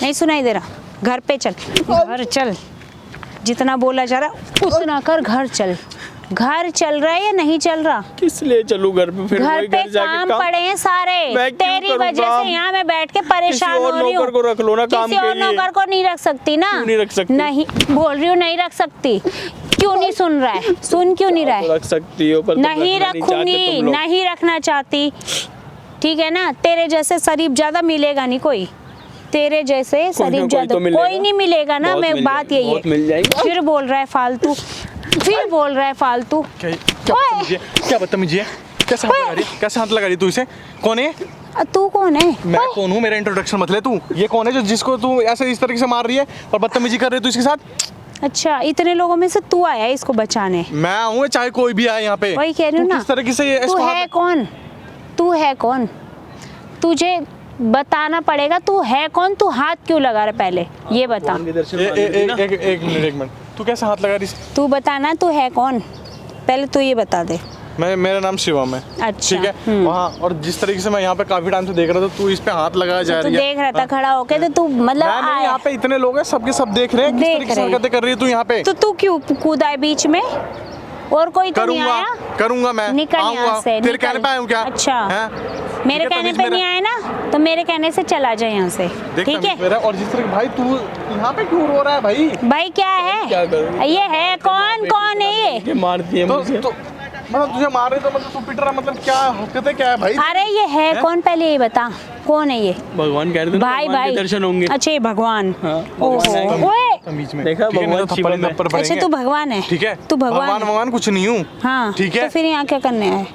नहीं सुनाई दे रहा? घर पे चल, घर चल। जितना बोला जा रहा है उतना कर, घर चल। घर चल रहा है या नहीं चल रहा? किस लिए चलूँ घर पे? फिर घर वही पे जाके काम पड़े हैं सारे। मैं क्यों तेरी करूँ वजह काम? से यहाँ मैं बैठ के परेशान हो किसी और रही हूँ। नौकर को रख लो ना काम किसी के और लिए। नौकर को नहीं रख सकती ना? क्यों नहीं रख सकती? नहीं बोल रही हूँ, नहीं रख सकती। क्यों नहीं सुन रहा है? सुन क्यों नहीं रहा तो है? रख सकती हो, पर तुम नहीं रखना चाहते रखूंगी, तुम लोग। नहीं रखना चाहती, ठीक है ना? तेरे जैसे शरीफ ज्यादा मिलेगा नहीं कोई। तेरे जैसे कोई ना शरीफ कोई ज्यादा तो मिलेगा। कोई नहीं मिलेगा ना। बहुत मैं मिल बात जाएगा, यही बहुत मिल है। जाएगा। फिर बोल रहा है फालतू, फिर बोल रहा है फालतू। क्या बदतमीजी है? कैसे हाथ लगा रही है? कैसे हाथ लगा रही है? तू इसे कौन है? तू कौन है? मैं कौन हूँ? मेरा इंट्रोडक्शन मत ले तू। ये कौन है जो जिसको तू ऐसे इस तरीके से मार रही है और बदतमीजी कर रही है तू इसके साथ? अच्छा, इतने लोगों में से तू आया है इसको बचाने? मैं हूँ, चाहे कोई भी आए यहाँ पे। वही कह रही हूँ तू ना। किस तरीके से ये तू इसको है हाथ- कौन? तू है कौन? तुझे बताना पड़ेगा तू है कौन। तू हाथ क्यों लगा रहा है पहले ये बता। एक मिनट तू कैसे हाथ लगा रही है? तू बताना तू है कौन, पहले तू ये बता दे। मेरा नाम शिवम है। अच्छा, ठीक है। वहाँ और जिस तरीके से मैं यहाँ पे काफी टाइम से देख रहा था, तू इस पे हाथ लगाया जा तू रही है। देख रहा था खड़ा होके तो तू मतलब मैं नहीं, आया। यहाँ पे इतने लोग हैं, सबके सब देख रहे हैं किस देख तरीके से रहे हैं। हरकतें कर रही है तू यहाँ पे। तो तू क्यों कूदा है बीच में? और कोई तो नहीं आया? करूंगा मैं। निकल यहाँ आऊंगा। से, तेरे निकल। कहने पे आया हूँ क्या? अच्छा। हैं? मेरे ठीक है, कहने तमीज़ पे मेरा- नहीं आए ना, तो मेरे कहने से चला जाए यहाँ से, देख ठीक तमीज़ है? मेरा। और जिस तरह भाई तू यहाँ पे क्यों रो रहा है भाई? भाई क्या क्या है? करूं? ये है कौन? कौन है ये? ये मारती है मुझे। तो मतलब तुझे मार रहे तो मतलब तू पिट रहा, मतलब क्या हरकतें क्या है भाई? अरे ये है कौन, पहले ये बता कौन है ये? भगवान कह रहे थे ना, भाई भगवान के भाई दर्शन होंगे। अच्छा ये भगवान। हाँ, ओहो, भगवान आएंगे। ओए तमीज में देखा, ठीक है, नहीं तो भगवान थप्पड़ शिवम है। थप्पड़ अच्छा पड़ेंगे। तू भगवान है? ठीक है, तू भगवान है? भगवान कुछ नहीं हूँ। हाँ ठीक है। तो फिर यहाँ क्या करने आए?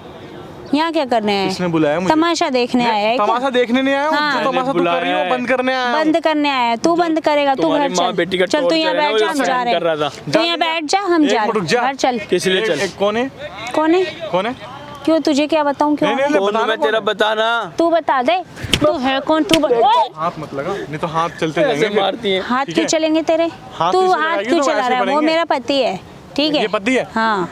यहाँ क्या करने आए? किसने बुलाया मुझे? तमाशा देखने आया है क्या? तमाशा देखने नहीं आया हूँ, हाँ। जो तमाशा तू कर रही हो बंद करने आया हूँ। बंद करने आया है। तू बंद करेगा, तू तुम्हारी घर माँ चल। बेटी का चल तू यहाँ torture है, बैठ जा, वो हम सहन जा रहे कर रहा हैं। था। तू यहाँ बैठ जा, हम जा रुक रहे जा। हैं। घर चल। किस लिए चल? कौन है? कौन है? कौन है? क्यों, तुझे क्या बताऊँ क्यों? नहीं, नहीं, कौन हूँ मैं तेरा बताना। तू बता दे, तू है कौन? तू ओए! हाथ मत लगा, नहीं तो हाथ चलते ऐसे जाएंगे। मारती है। हाथ ठीक क्यों है। चलेंगे तेरे? हाथ तू क्यों हाथ चलाएगी? क्यों तो चला ऐसे रहा है? वो बढ़ेंगे। मेरा पति है, ठीक है? ये पति है? हाँ,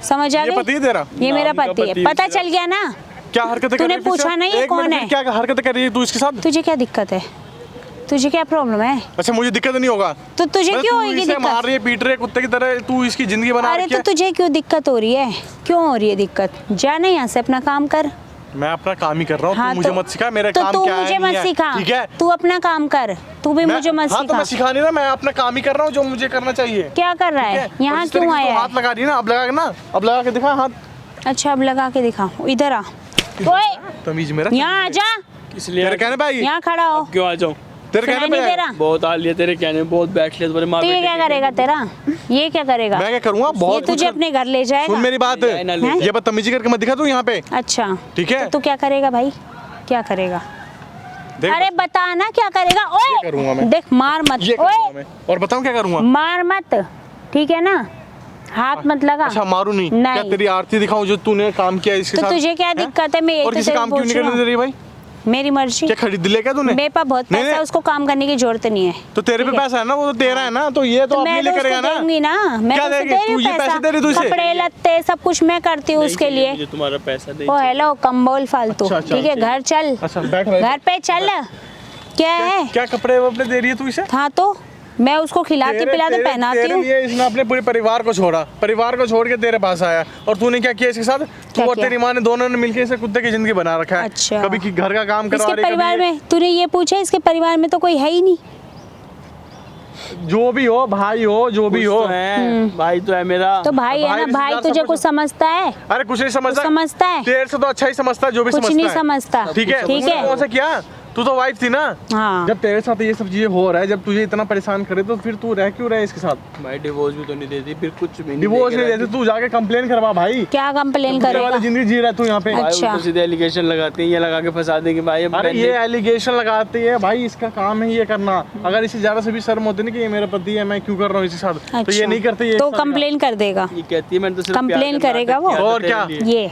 समझ आ ये पति गई? है तेरा? ये मेरा नाम का पति है, पति पता है चल गया ना? क्या हरकतें कर तूने रही है फिर से? पूछा नहीं ये एक कौन मिनट, है? फिर क्या हरकतें कर रही है तू इसके साथ? तुझे क्या दिक्कत है? तुझे क्या प्रॉब्लम है? अच्छा मुझे दिक्कत नहीं होगा तो तुझे मतलब क्यों तू होगी इसे मार दिक्कत? रही है, पीट रही है कुत्ते की तरह, तू इसकी जिंदगी बना अरे रखी तो है। तुझे क्यों दिक्कत हो रही है? क्यों हो रही है दिक्कत? जा ना यहाँ से, अपना काम कर। मैं अपना काम ही कर रहा हूँ, हाँ, तू मुझे तो- मत सिखा मेरा तो काम तू क्या है मुझे नहीं मत है, सिखा, ठीक है? तू अपना काम कर, तू भी मुझे मत हाँ तो मैं सिखा। सिखा नहीं रहा, मैं अपना काम ही कर रहा हूँ जो मुझे करना चाहिए। क्या कर रहा ठीक है? और यहाँ जिस तरीके क्यों से तू आया हाथ है? लगा रही है ना, अब लगा के ना, अब लगा के दिखा हाथ। अच्छा, अब लगा के दिखा, इधर आ। ओए, तमीज मेरा यहाँ आ जा, इसलिए तेरे कहने भाई, यहाँ खड़ा हो। क्यों आ जाऊँ? तेरे सुनाई कहने नहीं पे दे रहा? बहुत हाल लिया तेरे कहने में, बहुत बैठ लिया तुम्हारे माँ तो ये बेटे क्या के। करेगा तेरा? ये क्या करेगा? मैं क्या करूँगा? ये बहुत तुझे कुछ- अपने घर ले सुन जाएगा? मेरी बात, ले जाए ना ले जाए। ये बदतमीजी करके मत दिखा तू यहाँ पे, अच्छा, ठीक है? तो तू क्या करेगा भाई? क्या करेगा? देख अरे बता ना क्या करेगा? ये करूँगा ओए, मैं। देख, मार मत। ये करूँगा ओए, मैं, और बताऊँ क्या करूँगा? मार मत, ठीक है ना? हाथ मत लगा। अच्छा मारू नहीं, नहीं। क्या तेरी आरती दिखाऊं जो तूने काम किया इसके तो साथ? तुझे क्या हैं? दिक्कत है? मैं यही और तो किसी तेरे काम को क्यों पूछ नहीं रही करने दे रही भाई? हूँ। मेरी मर्जी। क्या खरीद लिया क्या तूने? मेरे पास बहुत नहीं, पैसा है, नहीं। उसको काम करने की जरूरत नहीं है। तो तेरे पे ठीक है? पैसा है ना, वो तो तेरा है ना, तो ये तो अपने मैं लिए तो करेगा उसको ना। दूंगी ना, मैं क्या तो उसको देगी? दे रही तू हूँ ये पैसे दे रही तू इसे? कपड़े लत्ते सब कुछ मैं करती हूँ नहीं उसके चाहिए लिए। मुझे तुम्हारा पैसा नहीं ओ चाहिए। हेलो, कम बोल फालतू, अच्छा, अच्छा, ठीक है? घर चल, अच्छा बैठ भाई। घर पे चल। क्या है? क्या कपड़े वपड़े दे रही है तू इसे? हाँ तो मैं उसको खिलाती पिलाती पहनाती तेरे हूँ। लिए इसने अपने पूरे परिवार को छोड़ा, परिवार को छोड़ के तेरे पास आया, और तूने क्या किया इसके साथ? तू क्या और किया? तेरी माँ ने दोनों ने मिलकर इसे कुत्ते की जिंदगी बना रखा है। अच्छा। कभी की घर का काम करवा इसके रही है, परिवार कभी में तूने ये पूछा? इसके परिवार में तो कोई है ही नहीं। जो भी हो, भाई हो, जो भी कुछ हो। तो है, भाई तो है मेरा। तो भाई है ना, भाई भाई रिश्तेदार तुझे सब कुछ समझता है? अरे कुछ नहीं समझता, समझता है? तेरे से तो अच्छा ही समझता है, जो भी कुछ समझता नहीं है। समझता। ठीक है, ठीक तूने है। कौन सा किया? तू तो वाइफ थी ना। हाँ। जब तेरे साथ ये सब चीजें हो रहा है, जब तुझे इतना परेशान करे, तो फिर तू रह क्यों रहा है इसके साथ? भाई डिवोर्स भी तो नहीं देती, फिर कुछ भी नहीं डिवोर्स देके नहीं देते, तू जाके कंप्लेन करवा भाई। क्या कंप्लेन ये वाली करेगा? जिंदगी जी रहा है तू यहाँ पे। भाई अच्छा। उल्टे सीधे एलिगेशन लगाते हैं, ये लगा के फंसा देंगे भाई। अब अरे मैंने- ये एलिगेशन लगाती है भाई, इसका काम है ये करना। अगर इसे ज्यादा से भी शर्म होती ना कि ये मेरा पति है, मैं क्यों कर रहा हूँ इसके साथ, तो ये अच्छा। नहीं करते। ये तो एक साथ कंप्लेन कर देगा। ये कहती है मैंने तो सिर्फ कंप्लेन प्यार का करेगा नाटक वो? किया था और तेरे क्या? लिए। ये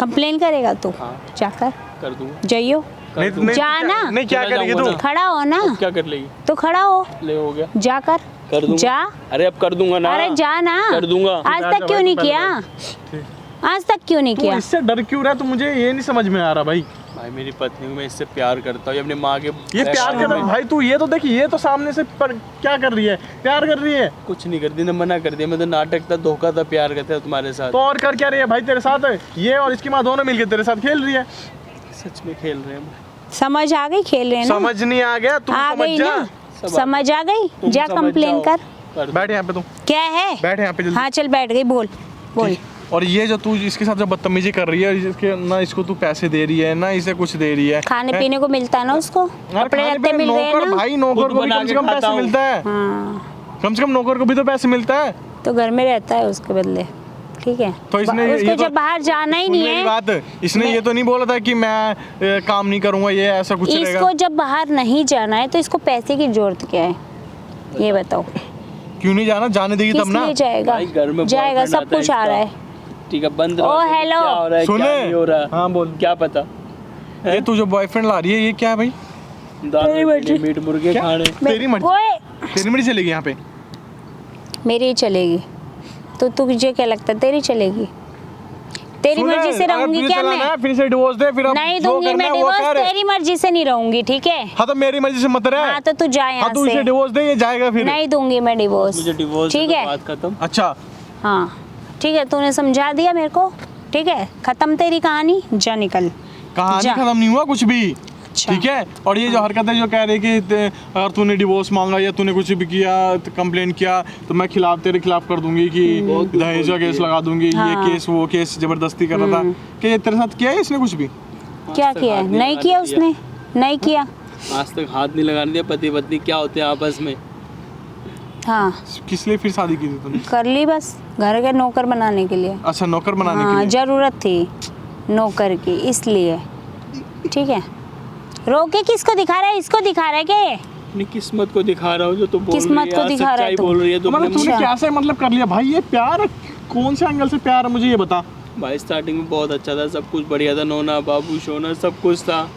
कंप्लेन करेगा तू? हाँ। जाकर कर दूंगा। जाइयो, नहीं, नहीं, जा क्या- ना। नहीं क्या चला करेगी जाऊंगा तू? ना। खड़ा हो ना, क्या कर लेगी? तो खड़ा हो, ले हो गया, जाकर कर दूंगा। जा। अरे अब कर दूंगा ना। अरे जा ना, कर दूंगा। आज जा, तक जा क्यों भाई, नहीं तू किया? आज तक क्यों नहीं तू किया? इससे डर क्यों रहा है? तो मुझे ये नहीं समझ में आ रहा भाई। भाई मेरी पत्नी को मैं इससे प्यार करता हूँ, ये अपनी माँ के ये प्यार कर रहा है भाई तू, ये तो देख, ये तो सामने से पर क्या कर रही है? प्यार कर रही है कुछ नहीं करती ना, मना कर दिया। मैं तो नाटक था, धोखा था, प्यार करता था तुम्हारे साथ। तो और कर क्या रही है भाई तेरे साथ? ये और इसकी माँ दोनों मिलके तेरे साथ खेल रही है। सच में खेल रहे हैं। समझ आ गई? खेल रहे हैं ना? समझ नहीं आ गया? तू आ समझ गई जा। ना? सब समझ आ गई? तुम जा समझ कंप्लेन जाओ। कर। कर दो। बैठ यहाँ पे तू, क्या है? बैठ यहाँ पे जल्दी। हाँ चल बैठ गई, बोल बोल। और ये जो तू इसके साथ जो बदतमीजी कर रही है, इसके ना इसको तू पैसे दे रही है, ना इसे कुछ दे रही है। खाने पीने को मिलता है ना उसको? अरे कपड़े खाने लत्ते पीने मिल रहे हैं नौकर ना? भाई, नौकर खुद को भी बना कम से के कम खाता पैसे हूँ। मिलता है। हाँ, कम से कम नौकर को भी तो पैसे मिलता है। तो घर में रहता है उसके बदले, ठीक है? तो इसने उसको ये तो- जब बाहर जाना ही सुन नहीं मेरी है। बात, इसने ये तो नहीं बोला था कि मैं काम नहीं करूंगा, ये ऐसा कुछ रहेगा। इसको जब बाहर नहीं जाना है तो इसको पैसे की जरूरत क्या है? ये बताओ। क्यों नहीं जाना? जाने देगी किस तब ना। लिए जाएगा? भाई घर में जाएगा, boyfriend सब आता है कुछ आ रहा है। इसका। ठीक है, बंद ओ, रहो। हेलो। क्या हो रहा है, क्या नहीं हो रहा है? हाँ बोल। क्या पता। ये तू जो बॉयफ्रेंड ला रही है, ये क्या है भाई? दाल तेरी में मर्जी। मीट मुर्गे क्या? खाने। तेरी मर्जी। ओए, तेरी मर्जी चलेगी यहाँ पे? मेरी ही चलेगी। तो तुझे क्या लगता है तेरी चलेगी? तेरी सुन, मर्जी से अगर रहूंगी तुझे क्या चलाना मैं? है, फिर से डिवोर्स दे, फिर अब नहीं जो दूंगी करना मैं है वो डिवोर्स, कर। तेरी मर्जी से नहीं रहूंगी, ठीक है? हाँ तो मेरी मर्जी से मत रहे। हाँ तो तू जा हाँ यहाँ तू इसे से। डिवोर्स दे, ये जाएगा फिर। नहीं दूंगी मैं डिवोर्स, मुझे डिवोर्स ठीक है? बात खत्म। अच्छा हाँ ठीक है, तूने समझा दिया मेरे को, ठीक है? खत्म तेरी कहानी, जा निकल। कहानी जा। खत्म नहीं हुआ कुछ भी, अच्छा। ठीक है? और ये जो हरकत है जो कह रही कि अगर तूने डिवोर्स मांगा या तूने कुछ भी किया, कंप्लेन किया, तो मैं तेरे खिलाफ कर दूंगी कि दहेज का केस लगा दूंगी, ये हाँ। केस वो केस, जबरदस्ती कर रहा था। क्या ये तेरे साथ किया है इसने कुछ भी? क्या तक किया हाथ है? नहीं नहीं लगाने किया दिया। उसने, नहीं किया। आज तक हाथ नहीं लगाने दिया। पति पत्नी क्या होते हैं आपस में। हाँ किस लिए फिर शादी की थी तूने? कर ली बस, घर के नौकर बनाने के लिए। अच्छा नौकर बनाने के हाँ लिए। जरूरत थी। नौकर की, इसलिए। ठीक है, रोके किसको दिखा रहा है? इसको दिखा रहा है क्या ये? अपनी किस्मत को दिखा रहा हूँ जो तू बोल किस्मत रही है, को दिखा रहा है सच्चाई तू। बोल रही है तो मतलब तूने अच्छा। कैसे मतलब कर लिया भाई? ये प्यार कौन से एंगल से प्यार है, मुझे ये बता। भाई स्टार्टिंग में बहुत अच्छा था, सब कुछ बढ़िया था, नोना बाबू सोना सब कुछ था,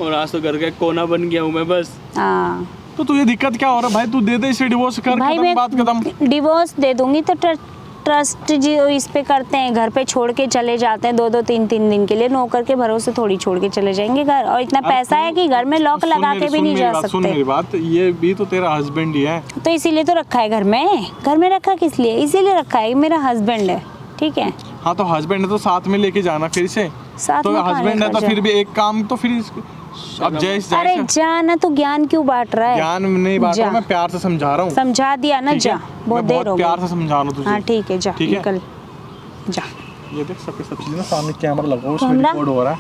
और आज तो घर का कोना बन गया हूँ मैं बस। हाँ तो तुझे दिक्कत क्या हो रहा है भाई? तू दे दे इसे डिवोर्स कर, भाई, खत्म बात खत्म। मैं डिवोर्स दे दूंगी तो ट्रस्ट जो इस पे करते हैं, घर पे छोड़ के चले जाते हैं 2-2 3-3 दिन के लिए, नौकर के भरोसे थोड़ी छोड़ के चले जाएंगे घर, और इतना पैसा है कि घर में लॉक लगा के भी नहीं जा सुन मेरी सकते। बात, ये भी तो तेरा हस्बैंड ही है। तो इसीलिए तो रखा है घर में रखा किस लिए? इसीलिए रखा है, मेरा हस्बैंड है, ठीक है। हाँ तो हस्बैंड है तो साथ में लेके जाना फिर से। साथ तो में कहाँ हस्बैंड है लेकर तो फिर जाए? भी एक काम तो फिर अब जैसे अरे जा ना, तो ज्ञान क्यों बांट रहा है? ज्ञान नहीं बांट रहा जा। हूँ, मैं प्यार से समझा रहा हूँ। समझा दिया ना, ठीक है? जा, बहुत मैं देर हो प्यार गई। से समझा रहा हूँ तुझे। हाँ ठीक है, जा ठीक है? निकल जा। ये देख सबके सब चीज़ ना सामने कैमरा लगा हुआ है, उसमें कैमरा? रिकॉर्ड हो रहा है।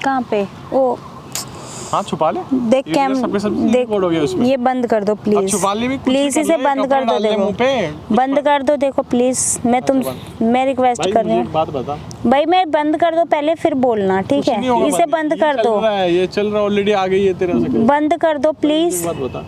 कहाँ पे? ओ हाँ छुपा ले। देख ये कैम सबके सब चीज़ देख, रिकॉर्ड हो गया उसमें। ये बंद कर दो अब प्लीज, छुपा ले भी, कुछ प्लीज भी इसे ले, बंद कपड़ा कर दो। डाल दे मुंह पे। देखो बंद कर दो, देखो प्लीज, मैं रिक्वेस्ट भाई कर रही मुझे हूँ एक बात बता, भाई, मैं बंद कर दो पहले, फिर बोलना, ठीक कुछ नहीं होगा है? इसे बंद ये कर चल दो, रहा है, ये चल रहा ऑलरेडी, आ गई है तेरा से। बंद कर दो प्लीज। एक बात बता,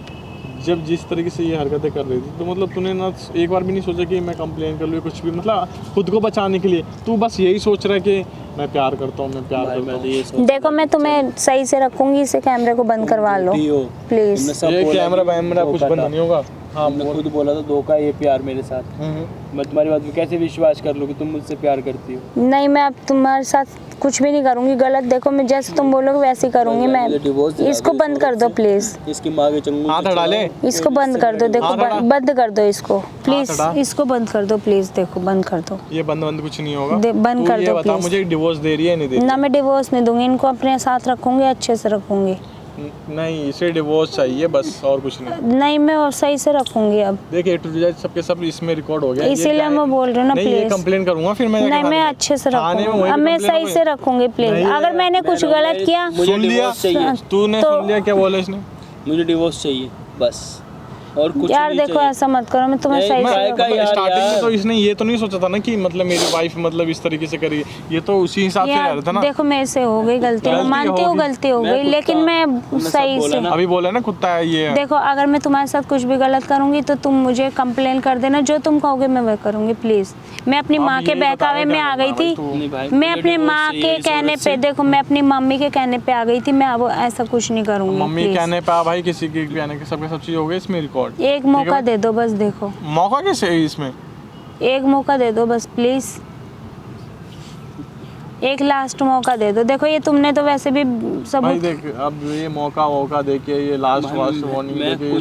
जब जिस तरीके से ये हरकतें कर रही थी तो मतलब तूने ना एक बार भी नहीं सोचा कि मैं कंप्लेन कर लूँ कुछ भी, मतलब खुद को बचाने के लिए तू बस यही सोच रहा है कि मैं प्यार करता हूँ, मैं प्यार भाई करता मैं तो हूँ। ये सोच देखो मैं तुम्हें सही से रखूंगी, इसे कैमरे को बंद करवा लो प्लीज। तुमने सब ये बोला कैमरा कि वैमरा कुछ धोखा बंद था। नहीं होगा। हाँ तुमने बोल। खुद बोला था धोखा, ये प्यार मेरे साथ। मैं तुम्हारी बात पे कैसे विश्वास कर लूँ कि तुम मुझसे प्यार करती हो? नहीं, मैं अब तुम्हारे साथ कुछ भी नहीं करूंगी गलत। देखो मैं जैसे तुम बोलोगे वैसे ही करूंगी मैं। इसको बंद कर दो प्लीज, इसकी माँ के चंगुल हाथ से हटा ले। चलाओ। इसको बंद कर दो। देखो हाथ हटा। बंद कर दो इसको प्लीज, हटा। इसको बंद कर दो प्लीज। देखो बंद कर दो, ये बंद कुछ नहीं होगा। बंद तू कर ये दो बता प्लीज। मुझे डिवोर्स दे रही है नहीं दे रही? ना मैं डिवोर्स नहीं दूंगी, इनको अपने साथ रखूंगी, अच्छे से रखूंगी। नहीं, इसे डिवोर्स चाहिए बस, और कुछ नहीं। नहीं, मैं सही से रखूंगी अब। देखिए टू जेड सबके सब इसमें रिकॉर्ड हो गया। ये इसीलिए क्या है? मैं बोल रही हूँ ना नहीं, ये प्लीज। कंप्लेन करूंगा फिर मैं नहीं, जाके मैं थाने में। अच्छे से थाने में रखूंगी, वहीं अब मैं complain सही होगी। से रखूंगी प्लीज। नहीं, अगर मैंने कुछ गलत किया, मुझे सुन लिया? डिवोर्स चाहिए, तूने तो- सुन लिया क्या बोला इसने? मुझे डिवोर्स चाहिए बस, और कुछ यार नहीं देखो चाहिए। ऐसा मत करो, मैं तुम्हें नहीं, सही मैं से का रखूंगी। यार, स्टार्टिंग में यार। तो इसने ये तो नहीं सोचा था ना कि मतलब मेरी वाइफ मतलब इस तरीके से करी, ये तो उसी हिसाब से रह रहा था ना। देखो मेरे से हो गई गलती, मैं गलती मानती हूँ होगी। गलती हो मैं गई, कुत्ता, लेकिन मैं तुमने सब सही बोला से। ना। अभी बोला ना कुत्ता है ये। देखो अगर मैं तुम्हारे साथ कुछ भी गलत करूंगी तो तुम मुझे कंप्लेन कर देना, जो तुम कहोगे मैं वह करूंगी प्लीज। मैं अपनी अब माँ के ये बता बहकावे क्या में आ गई करना है थी, भाई तू? नहीं भाई, मैं मुझे अपनी डिवोर्स माँ चाहिए के इस कहने औरत पे, से। देखो मैं अपनी मम्मी के कहने पे आ गई थी, मैं अब ऐसा कुछ नहीं करूंगी मम्मी please। कहने पे भाई, किसी के कहने के सबके सब चीज हो गई इसमें रिकॉर्ड। एक मौका दे दो बस, देखो मौका कैसे है इसमें? एक मौका दे दो बस प्लीज, एक लास्ट मौका दे दो। देखो ये तुमने तो वैसे भी भाई सबूत, देख अब ये मौका देके ये लास्ट वास्ट वार्निंग मैं देके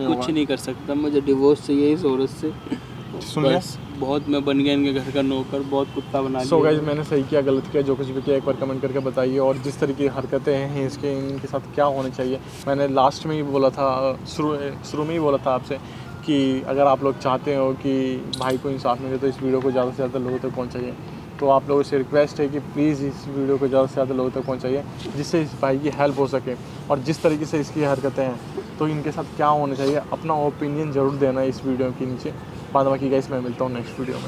कुछ नहीं कर सकता, मुझे डिवोर्स चाहिए इस औरत से। सुन लिया? बस बहुत मैं बन गया इनके घर का नौकर, बहुत कुत्ता बना सो लिया। गाइस मैंने सही किया गलत किया, जो कुछ भी किया एक बार कमेंट करके बताइए। और जिस तरीके की हरकतें हैं इसके, इनके साथ क्या होने चाहिए, मैंने लास्ट में ही बोला था, शुरू में ही बोला था आपसे कि अगर आप लोग चाहते हो कि भाई को इंसाफ मिले तो इस वीडियो को ज़्यादा से ज़्यादा लोगों तक पहुँचाइए। तो आप लोगों से रिक्वेस्ट है कि प्लीज़ इस वीडियो को ज़्यादा से ज़्यादा लोगों तक पहुँचाइए, जिससे इस भाई की हेल्प हो सके। और जिस तरीके से इसकी हरकतें हैं तो इनके साथ क्या होना चाहिए, अपना ओपिनियन ज़रूर देना इस वीडियो के नीचे। बाद बाकी गाइस मैं मिलता हूँ नेक्स्ट वीडियो में।